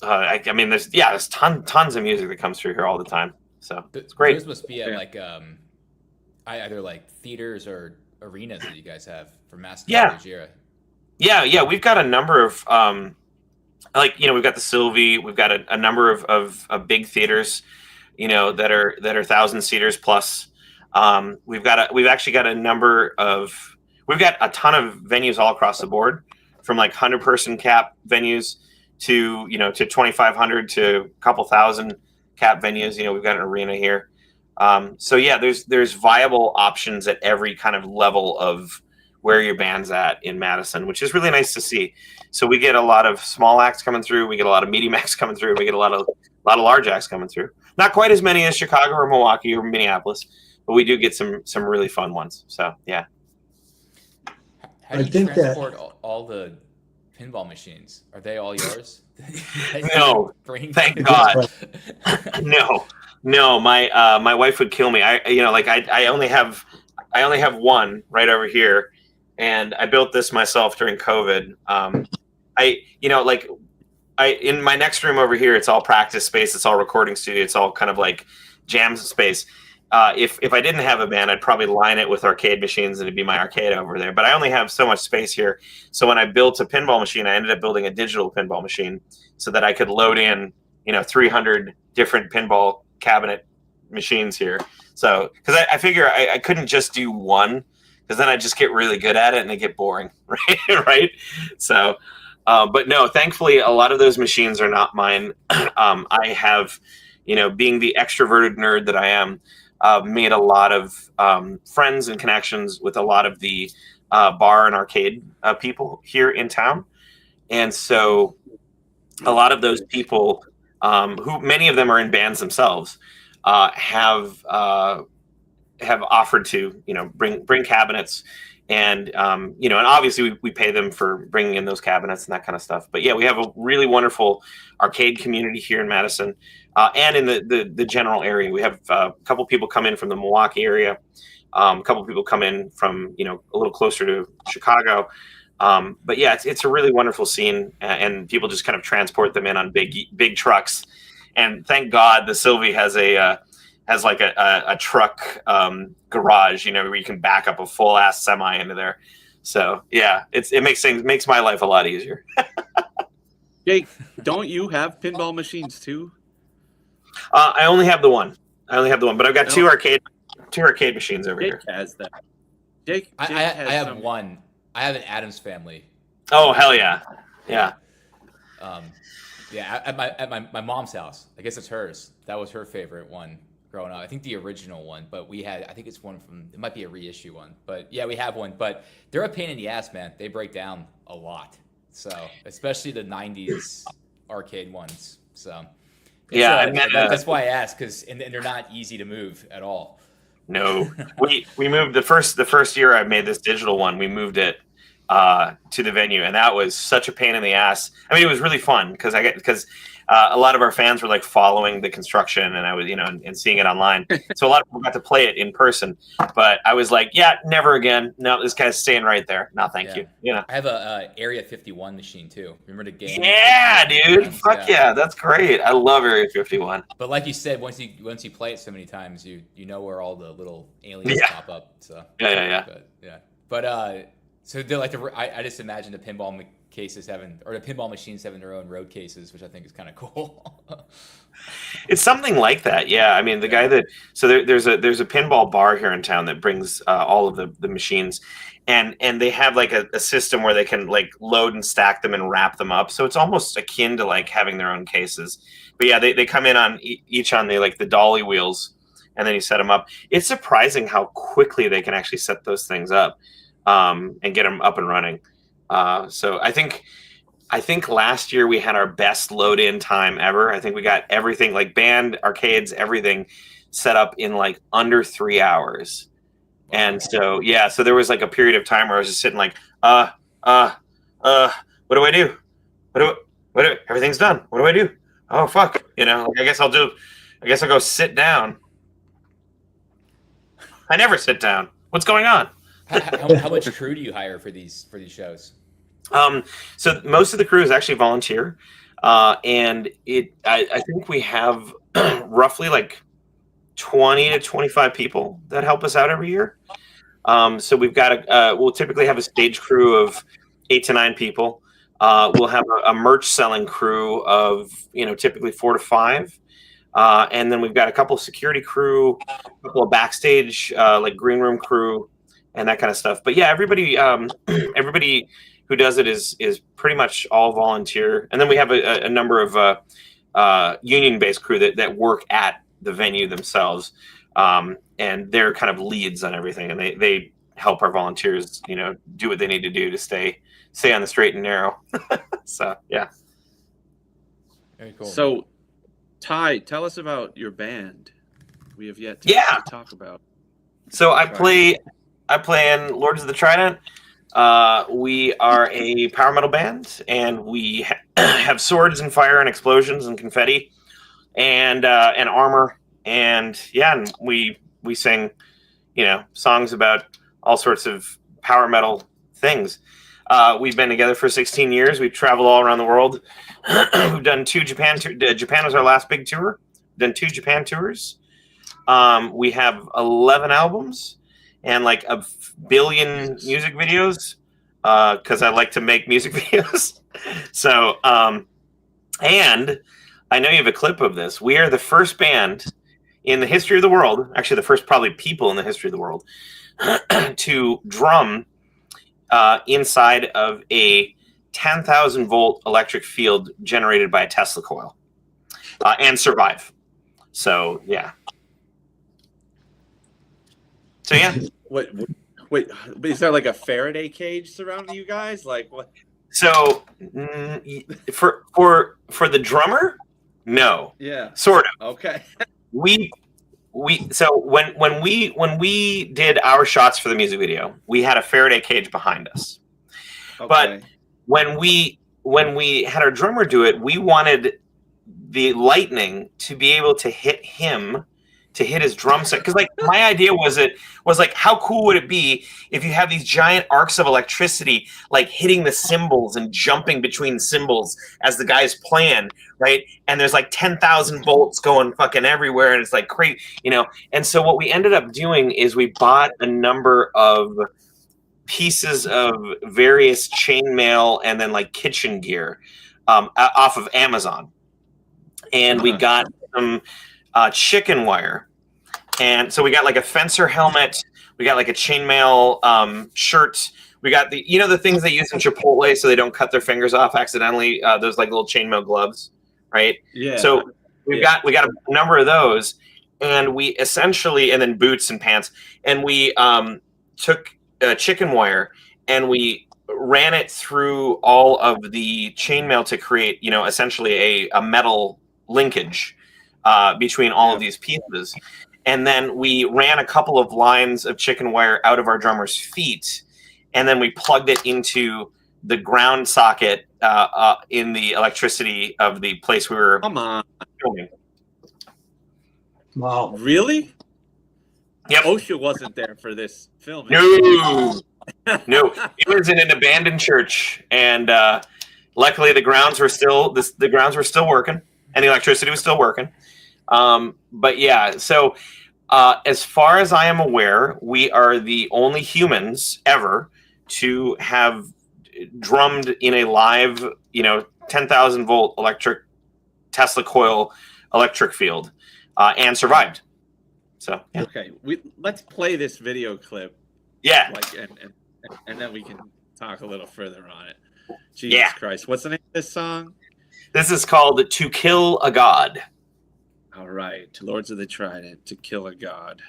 there's tons of music that comes through here all the time. So it's great. Those must be at like either like theaters or arenas that you guys have for Mastodon. Gojira. Yeah. We've got a number of we've got the Sylvie. We've got a number of big theaters, that are 1,000-seaters plus. We've actually got a number of. We've got a ton of venues all across the board, from like 100-person cap venues to 2,500 to a couple thousand cap venues. We've got an arena here. There's viable options at every kind of level of where your band's at in Madison, which is really nice to see. So we get a lot of small acts coming through. We get a lot of medium acts coming through. We get a lot of large acts coming through. Not quite as many as Chicago or Milwaukee or Minneapolis, but we do get some really fun ones. So yeah. How do you transport all the pinball machines? Are they all yours? No, thank God. No. My wife would kill me. I only have one right over here, and I built this myself during COVID. In my next room over here, it's all practice space. It's all recording studio. It's all kind of like jam space. If I didn't have a band, I'd probably line it with arcade machines, and it'd be my arcade over there. But I only have so much space here. So when I built a pinball machine, I ended up building a digital pinball machine so that I could load in, 300 different pinball cabinet machines here. So, because I figure I couldn't just do one, because then I'd just get really good at it and it'd get boring, right? So, but no, thankfully, a lot of those machines are not mine. I have, being the extroverted nerd that I am, made a lot of friends and connections with a lot of the bar and arcade people here in town. And so a lot of those people, who many of them are in bands themselves, have offered to, bring cabinets, and, and obviously we pay them for bringing in those cabinets and that kind of stuff. But yeah, we have a really wonderful arcade community here in Madison. And in the general area. We have a couple people come in from the Milwaukee area, a couple people come in from a little closer to Chicago. But yeah, it's a really wonderful scene, and people just kind of transport them in on big trucks. And thank God the Sylvie has a truck garage, where you can back up a full ass semi into there. So yeah, it makes my life a lot easier. Jake, don't you have pinball machines too? I only have the one. But I've got two arcade machines over here. Jake has that. Jake I have one. I have an Addams Family. Oh hell yeah, yeah. At my mom's house. I guess it's hers. That was her favorite one growing up. I think the original one, but I think it's one from. It might be a reissue one, but yeah, we have one. But they're a pain in the ass, man. They break down a lot. So especially the '90s arcade ones. So. Yeah, that's why I asked, and they're not easy to move at all. No, we moved the first year I made this digital one. We moved it to the venue, and that was such a pain in the ass. I mean, it was really fun because a lot of our fans were like following the construction, and I was, and seeing it online. So a lot of people got to play it in person, but I was like, yeah, never again. No, this guy's staying right there. No, thank you. I have a Area 51 machine too. Remember the game? Yeah, dude. Fuck yeah, that's great. I love Area 51. But like you said, once you play it so many times, you know where all the little aliens pop up. So But so they're like I just imagine the pinball cases the pinball machines having their own road cases, which I think is kind of cool. It's something like that, yeah. I mean, the guy that there's a pinball bar here in town that brings all of the machines, and they have like a system where they can like load and stack them and wrap them up. So it's almost akin to like having their own cases. But yeah, they come in on each on the dolly wheels, and then you set them up. It's surprising how quickly they can actually set those things up and get them up and running. So I think last year we had our best load in time ever. I think we got everything like band, arcades, everything set up in like under 3 hours. And so, so there was like a period of time where I was just sitting like, what do I do? What do everything's done. What do I do? Oh, fuck. I guess I'll go sit down. I never sit down. What's going on? How much crew do you hire for these shows? So most of the crew is actually volunteer, and I think we have roughly like 20 to 25 people that help us out every year. So we've got we'll typically have a stage crew of 8 to 9 people. We'll have a merch selling crew of typically 4 to 5, and then we've got a couple of security crew, a couple of backstage like green room crew, and that kind of stuff. But yeah, everybody who does it is pretty much all volunteer. And then we have a number of union-based crew that work at the venue themselves. And they're kind of leads on everything. And they help our volunteers, do what they need to do to stay on the straight and narrow. So, yeah. Very cool. So, Ty, tell us about your band. We have yet to talk about. So I play in Lords of the Trident. We are a power metal band, and we have swords and fire and explosions and confetti and armor, and we sing songs about all sorts of power metal things. We've been together for 16 years. We've traveled all around the world. We've done 2 Japan Japan was our last big tour. We've done 2 Japan tours. We have 11 albums and like a billion music videos, because I like to make music videos. So, and I know you have a clip of this. We are the first band in the history of the world, actually the first probably people in the history of the world, to drum inside of a 10,000 volt electric field generated by a Tesla coil and survive. So, yeah. So, yeah. Wait, is there like a Faraday cage surrounding you guys? Like what? So for the drummer, no. Yeah. Sort of. Okay. So when we did our shots for the music video, we had a Faraday cage behind us. Okay. But when we had our drummer do it, we wanted the lightning to be able to hit him, to hit his drum set, because like my idea was like, how cool would it be if you have these giant arcs of electricity like hitting the cymbals and jumping between cymbals as the guy's playing, right? And there's like 10,000 volts going fucking everywhere, and it's like crazy, And so what we ended up doing is we bought a number of pieces of various chainmail and then like kitchen gear off of Amazon, and we got some chicken wire. And so we got like a fencer helmet, we got like a chainmail shirt, we got the things they use in Chipotle so they don't cut their fingers off accidentally, those like little chainmail gloves, right? Yeah. So we got a number of those, and we essentially, and then boots and pants, and we took chicken wire and we ran it through all of the chainmail to create, essentially a metal linkage between all of these pieces. And then we ran a couple of lines of chicken wire out of our drummer's feet, and then we plugged it into the ground socket in the electricity of the place we were Come on. filming. Wow. Really? Yep. OSHA wasn't there for this filming. No, no, it was in an abandoned church, and luckily the grounds were still working, and the electricity was still working. But yeah, so as far as I am aware, we are the only humans ever to have drummed in a live, 10,000 volt electric Tesla coil electric field and survived. So yeah. Okay, let's play this video clip. Yeah. And then we can talk a little further on it. Jesus Christ. What's the name of this song? This is called To Kill a God. All right. Lords of the Trident, To Kill a God.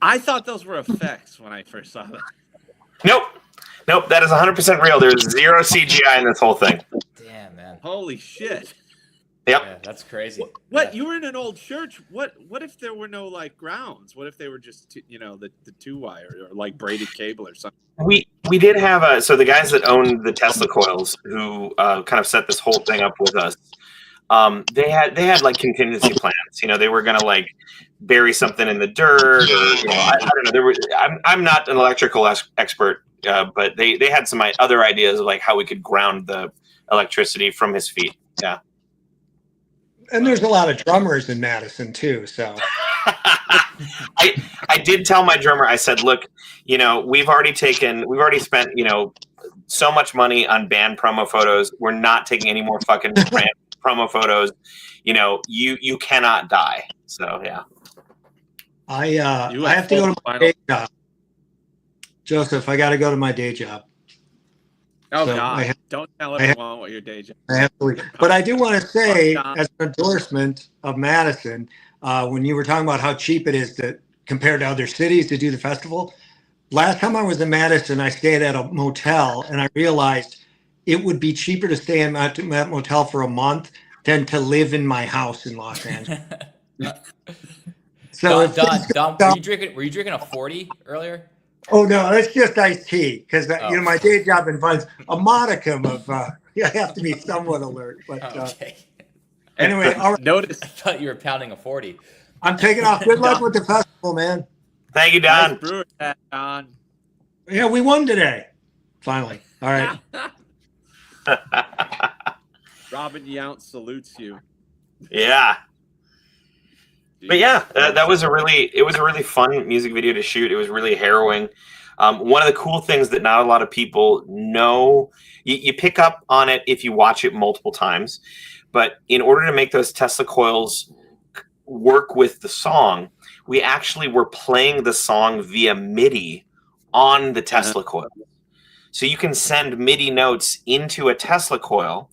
I thought those were effects when I first saw them. Nope. That is 100% real. There's zero CGI in this whole thing. Damn, man. Holy shit. Yep. Yeah, that's crazy. What? Yeah. You were in an old church. What if there were no grounds? What if they were just the 2-wire or braided cable or something? We did have so the guys that owned the Tesla coils who kind of set this whole thing up with us. They had contingency plans. They were gonna bury something in the dirt, or I don't know. I'm not an electrical expert, but they had some other ideas of how we could ground the electricity from his feet. Yeah. And there's a lot of drummers in Madison too, so. I did tell my drummer, I said, look, we've already spent, so much money on band promo photos. We're not taking any more fucking brand promo photos. You cannot die. So yeah. I have to go to my day job. Joseph, I got to go to my day job. Oh, So God. Don't tell everyone what your day job is. I have to leave. But I do want to say, as an endorsement of Madison, when you were talking about how cheap it is compared to other cities to do the festival, last time I was in Madison, I stayed at a motel, and I realized it would be cheaper to stay in that motel for a month than to live in my house in Los Angeles. So Don, were you drinking a 40 earlier? Oh no, that's just iced tea because my day job involves a modicum of. I have to be somewhat alert, but Okay. anyway, all right. Notice. I thought you were pounding a 40. I'm taking off. Good luck with the festival, man. Thank you, Don. Nice brewer, Don. Yeah, we won today. Finally. All right. Robin Yount salutes you. Yeah. But yeah, that was a really fun music video to shoot. It was really harrowing. One of the cool things that not a lot of people know, you pick up on it if you watch it multiple times. But in order to make those Tesla coils work with the song, we actually were playing the song via MIDI on the Tesla coil. So you can send MIDI notes into a Tesla coil,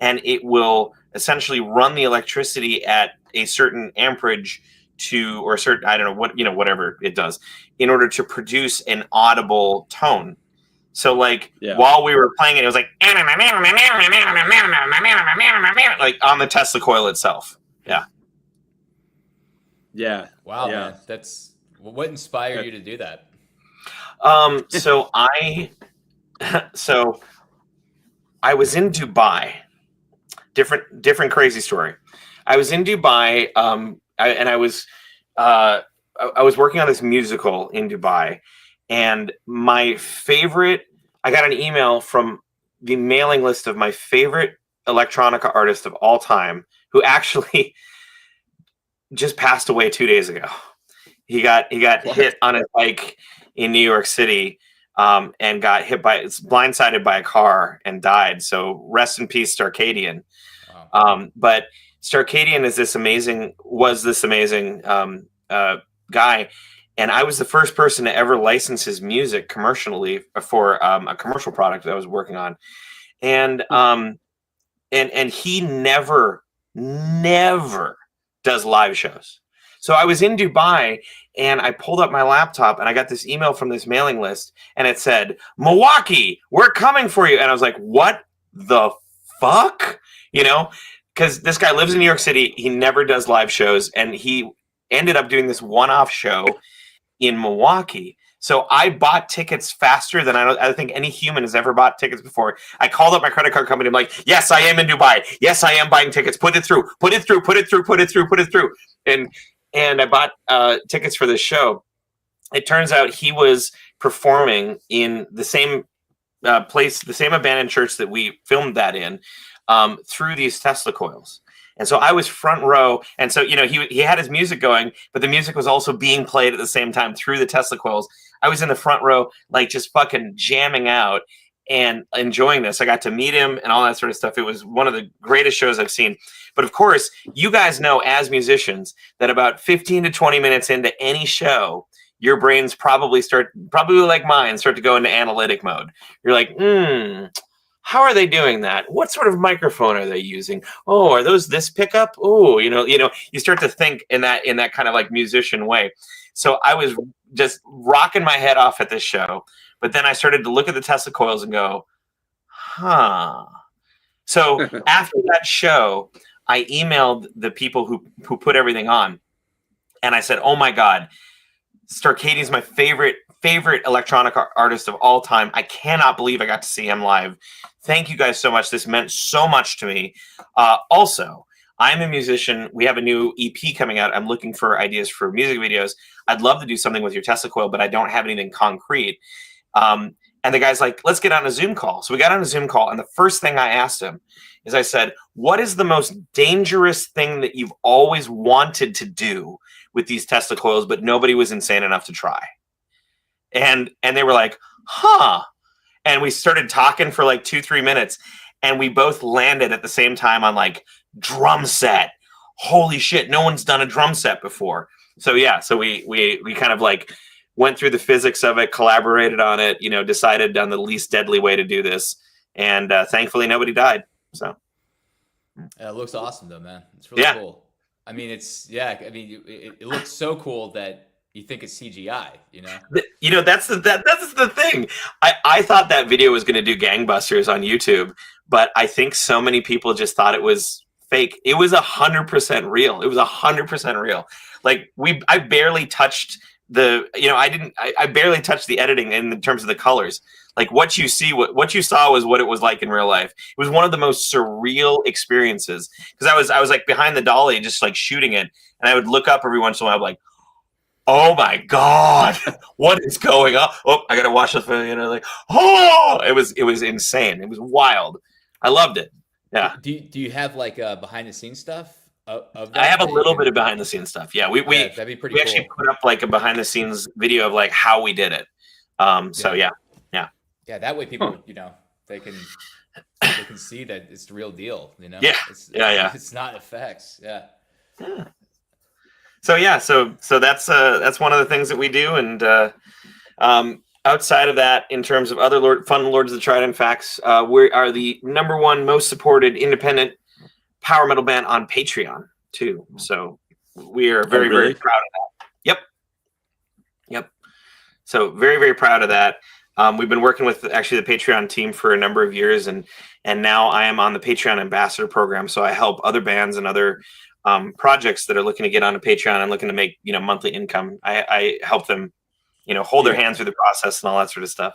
and it will essentially run the electricity at a certain amperage or a certain, I don't know what, whatever it does in order to produce an audible tone. So like Yeah. while we were playing it, it was like on the Tesla coil itself. Yeah. Yeah. Wow, Yeah. man, that's what inspired you to do that? So I was in Dubai. Different crazy story. I was in Dubai, I was working on this musical in Dubai, and I got an email from the mailing list of my favorite electronica artist of all time, who actually just passed away 2 days ago. He got hit on his bike in New York City, and got blindsided by a car and died. So rest in peace, Starcadian. Wow. But Starcadian was this amazing guy, and I was the first person to ever license his music commercially for a commercial product that I was working on, and he never does live shows. So I was in Dubai, and I pulled up my laptop, and I got this email from this mailing list, and it said, "Milwaukee, we're coming for you." And I was like, "What the fuck?" Because this guy lives in New York City. He never does live shows, and he ended up doing this one-off show in Milwaukee. So I bought tickets faster than I think any human has ever bought tickets before. I called up my credit card company. I'm like, "Yes, I am in Dubai. Yes, I am buying tickets. Put it through. Put it through. Put it through. Put it through. Put it through." And I bought tickets for this show. It turns out he was performing in the same place, the same abandoned church that we filmed that in, through these Tesla coils. And so I was front row. And so, he had his music going, but the music was also being played at the same time through the Tesla coils. I was in the front row, like just fucking jamming out and enjoying this. I got to meet him and all that sort of stuff. It was one of the greatest shows I've seen. But of course, you guys know as musicians that about 15 to 20 minutes into any show, your brains probably like mine, start to go into analytic mode. You're like, how are they doing that? What sort of microphone are they using? Oh, are those this pickup? Oh, you start to think in that kind of like musician way. So I was just rocking my head off at this show, but then I started to look at the Tesla coils and go, huh. So after that show, I emailed the people who put everything on, and I said, "Oh my God, Starcadian is my favorite electronic artist of all time. I cannot believe I got to see him live. Thank you guys so much. This meant so much to me. Also, I'm a musician. We have a new EP coming out. I'm looking for ideas for music videos. I'd love to do something with your Tesla coil, but I don't have anything concrete." And the guy's like, "Let's get on a Zoom call." So we got on a Zoom call, and the first thing I asked him is, I said, "What is the most dangerous thing that you've always wanted to do with these Tesla coils, but nobody was insane enough to try?" And they were like, "Huh." And we started talking for like 2-3 minutes, and we both landed at the same time on like drum set. Holy shit, no one's done a drum set before. So yeah, so we kind of like went through the physics of it, collaborated on it, decided on the least deadly way to do this, and thankfully nobody died. So it looks awesome though, man. It's really cool. I mean, it looks so cool that you think it's CGI, That's the thing. I thought that video was going to do gangbusters on YouTube, but I think so many people just thought it was fake. It was 100% real. It was 100% real. Like I barely touched I barely touched the editing in terms of the colors. Like what you saw was what it was like in real life. It was one of the most surreal experiences, because I was like behind the dolly, just like shooting it, and I would look up every once in a while, I'm like, "Oh my God, what is going on?" Oh, I gotta watch this video. Like, oh, it was insane. It was wild. I loved it. Yeah. Do you have like behind the scenes stuff of that? I have a little bit of behind the scenes stuff. Yeah, that'd be pretty. We actually put up like a behind the scenes video of like how we did it. So yeah. That way people, they can see that it's the real deal. Yeah. It's not effects. Yeah. So that's one of the things that we do, and outside of that, in terms of other fun Lords of the Trident facts, we are the #1 most supported independent power metal band on Patreon too. So we are very very proud of that. Yep. So very very proud of that. We've been working with actually the Patreon team for a number of years, and now I am on the Patreon ambassador program. So I help other bands and other projects that are looking to get onto Patreon and looking to make monthly income. I help them hold their hands through the process and all that sort of stuff.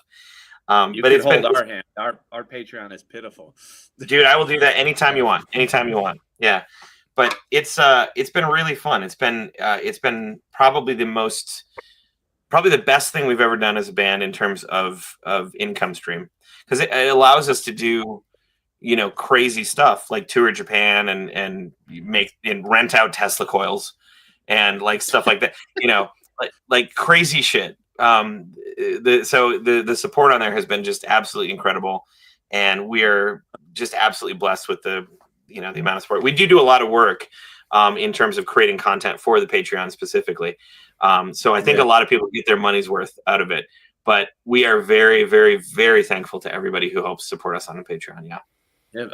But it's hold been our hand. Our Patreon is pitiful. dude, I will do that anytime you want. Anytime you want. Yeah. But it's been really fun. It's been probably the best thing we've ever done as a band in terms of income stream, because it allows us to do crazy stuff like tour Japan and rent out Tesla coils and like stuff like that, like crazy shit. The support on there has been just absolutely incredible, and we're just absolutely blessed with the amount of support. We do a lot of work in terms of creating content for the Patreon specifically. So I think a lot of people get their money's worth out of it, but we are very, very, very thankful to everybody who helps support us on the Patreon. Yeah. You have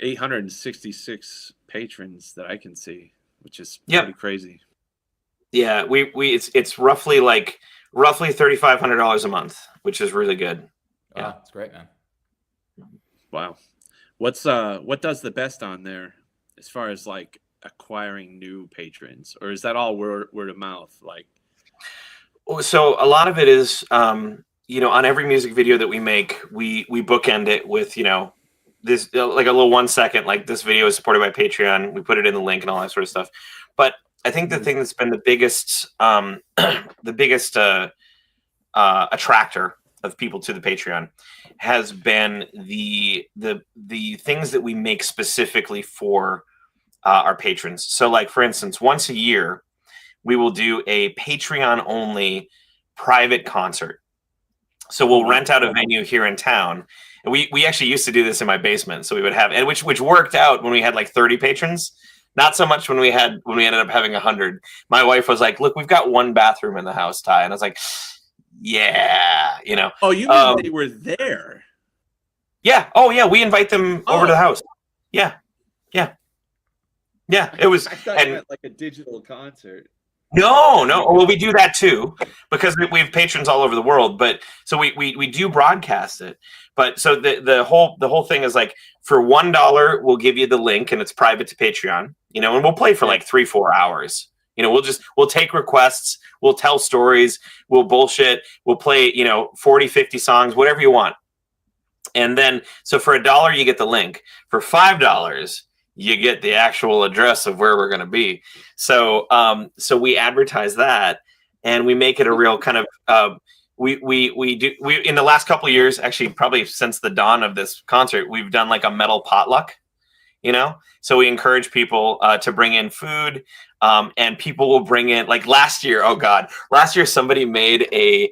866 patrons that I can see, which is pretty crazy. Yeah. It's roughly $3,500 a month, which is really good. Yeah. Wow, that's great, man. Wow. What does the best on there as far as like acquiring new patrons, or is that all word of mouth? Like, so a lot of it is, on every music video that we make, we bookend it with, this like a little 1 second, like this video is supported by Patreon. We put it in the link and all that sort of stuff. But I think the thing that's been the biggest attractor of people to the Patreon has been the things that we make specifically for our patrons. So like, for instance, once a year, we will do a Patreon only private concert. So we'll rent out a venue here in town. And we actually used to do this in my basement. So we would have, and which worked out when we had like 30 patrons. Not so much when we ended up having 100. My wife was like, "Look, we've got one bathroom in the house, Ty." And I was like, "Yeah, Oh, you mean they were there? Yeah. Oh, yeah. We invite them over to the house. Yeah. It was. I thought you meant like a digital concert. No. Well, we do that too, because we have patrons all over the world. But so we do broadcast it. But so the whole thing is like, for $1, we'll give you the link, and it's private to Patreon. And we'll play for like 3-4 hours. We'll take requests, we'll tell stories, we'll bullshit, we'll play 40, 50 songs, whatever you want. And then so for $1 you get the link. For $5 you get the actual address of where we're going to be. So we advertise that, and we make it a real kind of we in the last couple of years, actually probably since the dawn of this concert, we've done like a metal potluck, so we encourage people to bring in food, and people will bring in, like last year somebody made a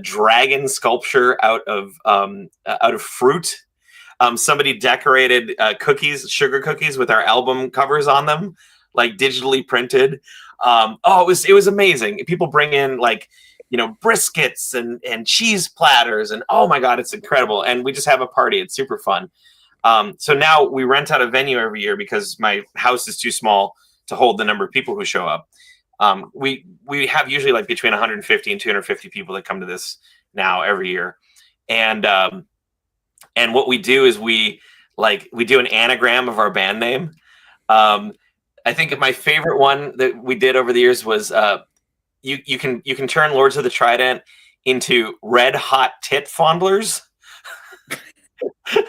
dragon sculpture out of fruit. Somebody decorated sugar cookies with our album covers on them, like digitally printed. It was amazing. People bring in like, briskets and cheese platters, and oh my God, it's incredible. And we just have a party. It's super fun. So now we rent out a venue every year because my house is too small to hold the number of people who show up. We have usually like between 150 and 250 people that come to this now every year. And what we do is we do an anagram of our band name. I think my favorite one that we did over the years was you can turn Lords of the Trident into red hot tit fondlers.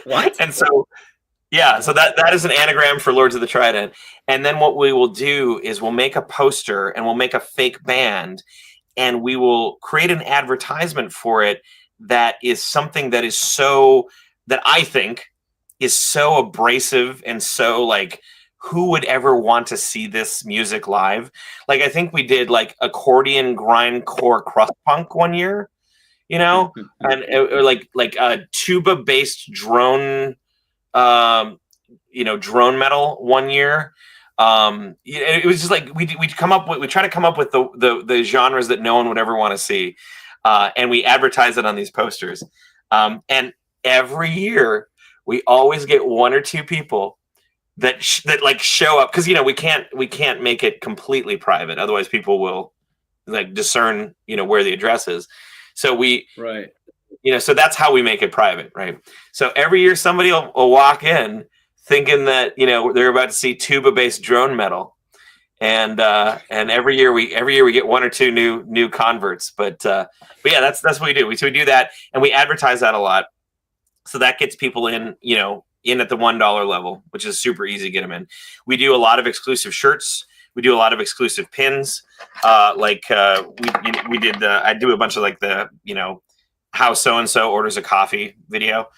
What? And so that is an anagram for Lords of the Trident. And then what we will do is we'll make a poster, and we'll make a fake band, and we will create an advertisement for it that is something that that I think is so abrasive and so like, who would ever want to see this music live? Like, I think we did like accordion grindcore crust punk one year, and or like a tuba based drone, drone metal one year. It was just like we try to come up with the genres that no one would ever want to see, and we advertise it on these posters. And every year we always get one or two people that like show up, because we can't make it completely private, otherwise people will like discern where the address is. So we So that's how we make it private, right? So every year somebody will walk in thinking that they're about to see tuba-based drone metal, and every year we get one or two new converts. But yeah, that's what we do. We do that, and we advertise that a lot, so that gets people in at the $1 level, which is super easy to get them in. We do a lot of exclusive shirts. We do a lot of exclusive pins. We did. I do a bunch of how so and so orders a coffee video.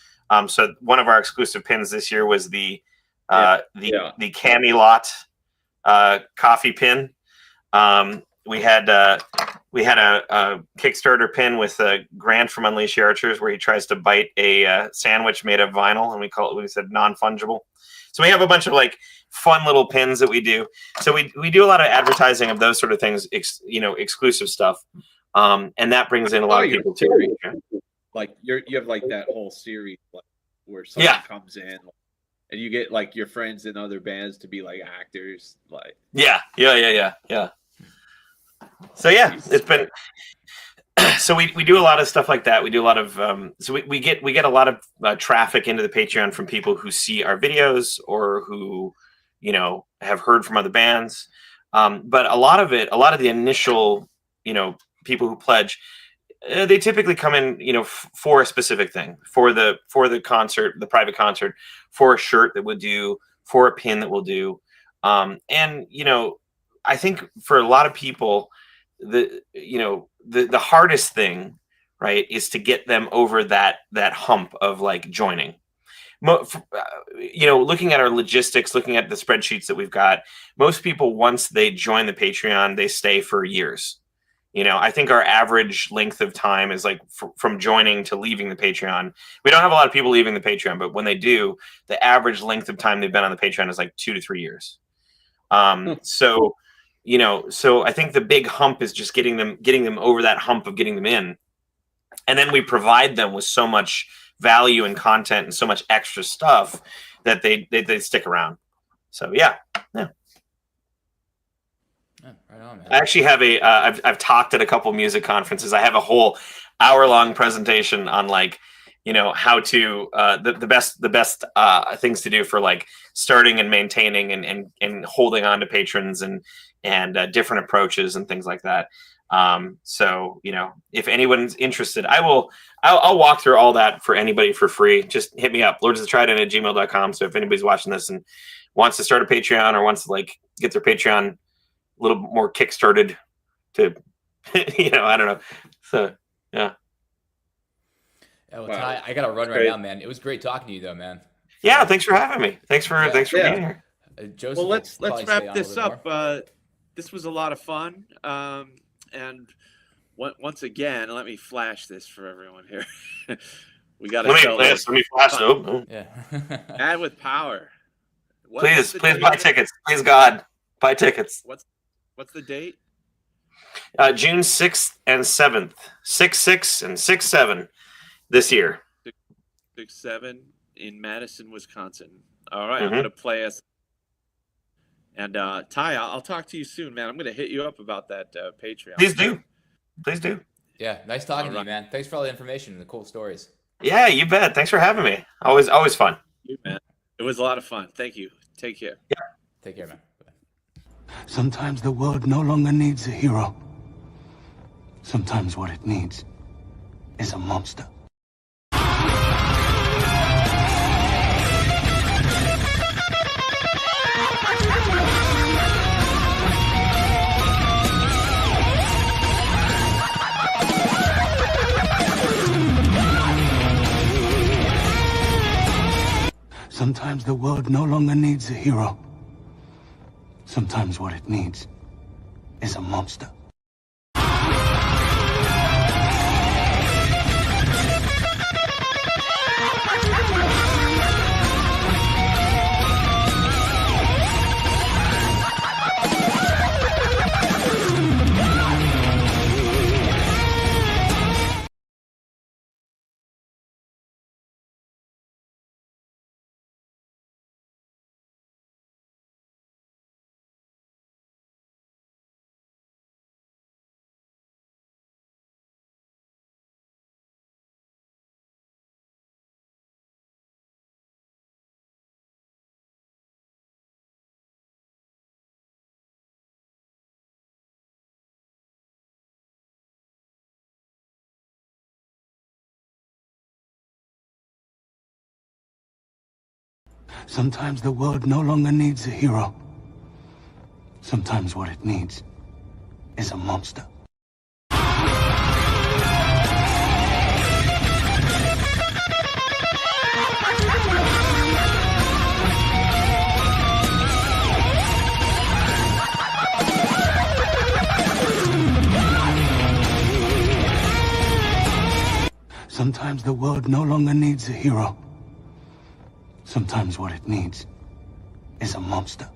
So one of our exclusive pins this year was the Camelot coffee pin. We had a Kickstarter pin with Grant from Unleash Your Archers, where he tries to bite a sandwich made of vinyl, and we said non-fungible. So we have a bunch of fun little pins that we do. So we do a lot of advertising of those sort of things, exclusive stuff, and that brings in a lot of people too. You have that whole series where someone comes in. And you get your friends in other bands to be actors, Yeah. So yeah, it's been. So we do a lot of stuff like that. We do a lot of so we get a lot of traffic into the Patreon from people who see our videos or who have heard from other bands. But a lot of the initial people who pledge, they typically come in for a specific thing, for the concert, the private concert, for a shirt that we'll do, for a pin that we'll do. And I think for a lot of people, the hardest thing, right, is to get them over that hump of joining. Looking at our logistics, looking at the spreadsheets that we've got, most people, once they join the Patreon, they stay for years. I think our average length of time is from joining to leaving the Patreon. We don't have a lot of people leaving the Patreon, but when they do, the average length of time they've been on the Patreon is 2 to 3 years. So I think the big hump is just getting them over that hump of getting them in. And then we provide them with so much value and content and so much extra stuff that they stick around. So yeah. Yeah, right on, man. I actually have I've talked at a couple music conferences. I have a whole hour-long presentation on how to the best things to do for starting and maintaining and holding on to patrons and different approaches and things like that. So if anyone's interested, I'll walk through all that for anybody for free. Just hit me up, lordsofthetrident@gmail.com. So if anybody's watching this and wants to start a Patreon or wants to get their Patreon a little more kickstarted to, I don't know. So, yeah. Well, Ty, I got to run right now, man. It was great talking to you, though, man. Yeah, thanks for having me. Thanks for being here. Joseph, well, let's wrap this up. This was a lot of fun. And once again, let me flash this for everyone here. We got to let me flash it. Yeah. Add with power. Please buy tickets. Please, God, buy tickets. What's the date? June 6th and 7th. 6/6 and 6/7 this year. 6/7 in Madison, Wisconsin. All right, I'm going to play us. And Ty, I'll talk to you soon, man. I'm going to hit you up about that Patreon. Please do. Yeah, nice talking to you, man. Thanks for all the information and the cool stories. Yeah, you bet. Thanks for having me. Always fun. You, man. It was a lot of fun. Thank you. Take care. Yeah. Take care, man. Sometimes the world no longer needs a hero. Sometimes what it needs is a monster. Sometimes the world no longer needs a hero. Sometimes what it needs is a monster. Sometimes the world no longer needs a hero. Sometimes what it needs is a monster. Sometimes the world no longer needs a hero. Sometimes what it needs is a monster.